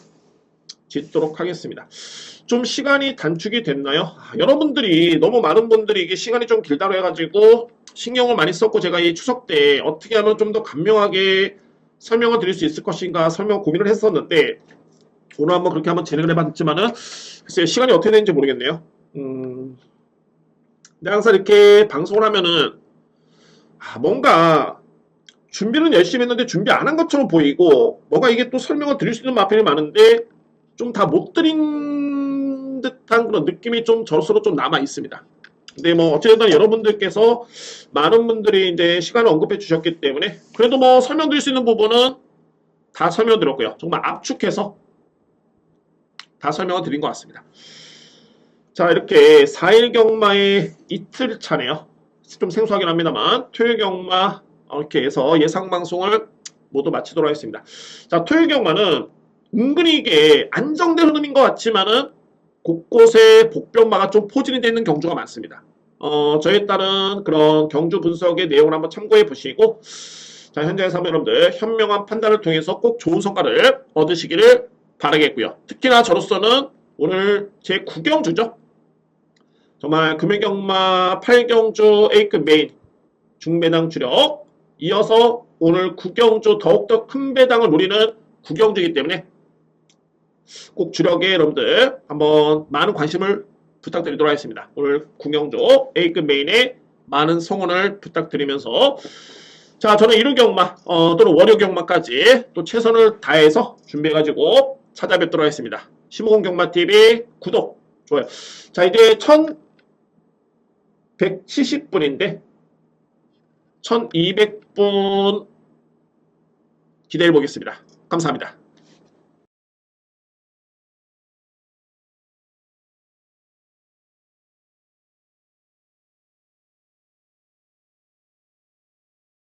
짓도록 하겠습니다. 좀 시간이 단축이 됐나요? 여러분들이 너무 많은 분들이 이게 시간이 좀 길다고 해가지고 신경을 많이 썼고 제가 이 추석 때 어떻게 하면 좀 더 간명하게 설명을 드릴 수 있을 것인가 설명 고민을 했었는데 오늘 한번 그렇게 한번 진행을 해봤지만은 글쎄요 시간이 어떻게 되는지 모르겠네요. 근데 항상 이렇게 방송을 하면은 뭔가 준비는 열심히 했는데 준비 안 한 것처럼 보이고 뭔가 이게 또 설명을 드릴 수 있는 마필이 많은데 좀 다 못 드린 듯한 그런 느낌이 좀 저로서로 좀 남아 있습니다. 근데 뭐 어쨌든 여러분들께서 많은 분들이 이제 시간을 언급해 주셨기 때문에 그래도 뭐 설명드릴 수 있는 부분은 다 설명드렸고요. 정말 압축해서 다 설명을 드린 것 같습니다. 자 이렇게 4일 경마의 이틀 차네요. 좀 생소하긴 합니다만 토요일 경마 이렇게 해서 예상 방송을 모두 마치도록 하겠습니다. 자 토요일 경마는 은근히 이게 안정된 흐름인 것 같지만은 곳곳에 복병마가 좀 포진이 되어 있는 경주가 많습니다. 저에 따른 그런 경주 분석의 내용을 한번 참고해 보시고 자 현장에서 한번 여러분들 현명한 판단을 통해서 꼭 좋은 성과를 얻으시기를 바라겠고요. 특히나 저로서는 오늘 제 9경주죠. 정말 금요경마 8경주 A급 메인 중배당 주력 이어서 오늘 9경주 더욱더 큰 배당을 노리는 9경주이기 때문에 꼭 주력에 여러분들 한번 많은 관심을 부탁드리도록 하겠습니다. 오늘 9경주 A급 메인에 많은 성원을 부탁드리면서 자 저는 일요경마 또는 월요경마까지 또 최선을 다해서 준비해가지고 찾아뵙도록 하겠습니다. 심호공경마TV 구독 좋아요. 자 이제 1170분인데 1200분 기대해 보겠습니다. 감사합니다.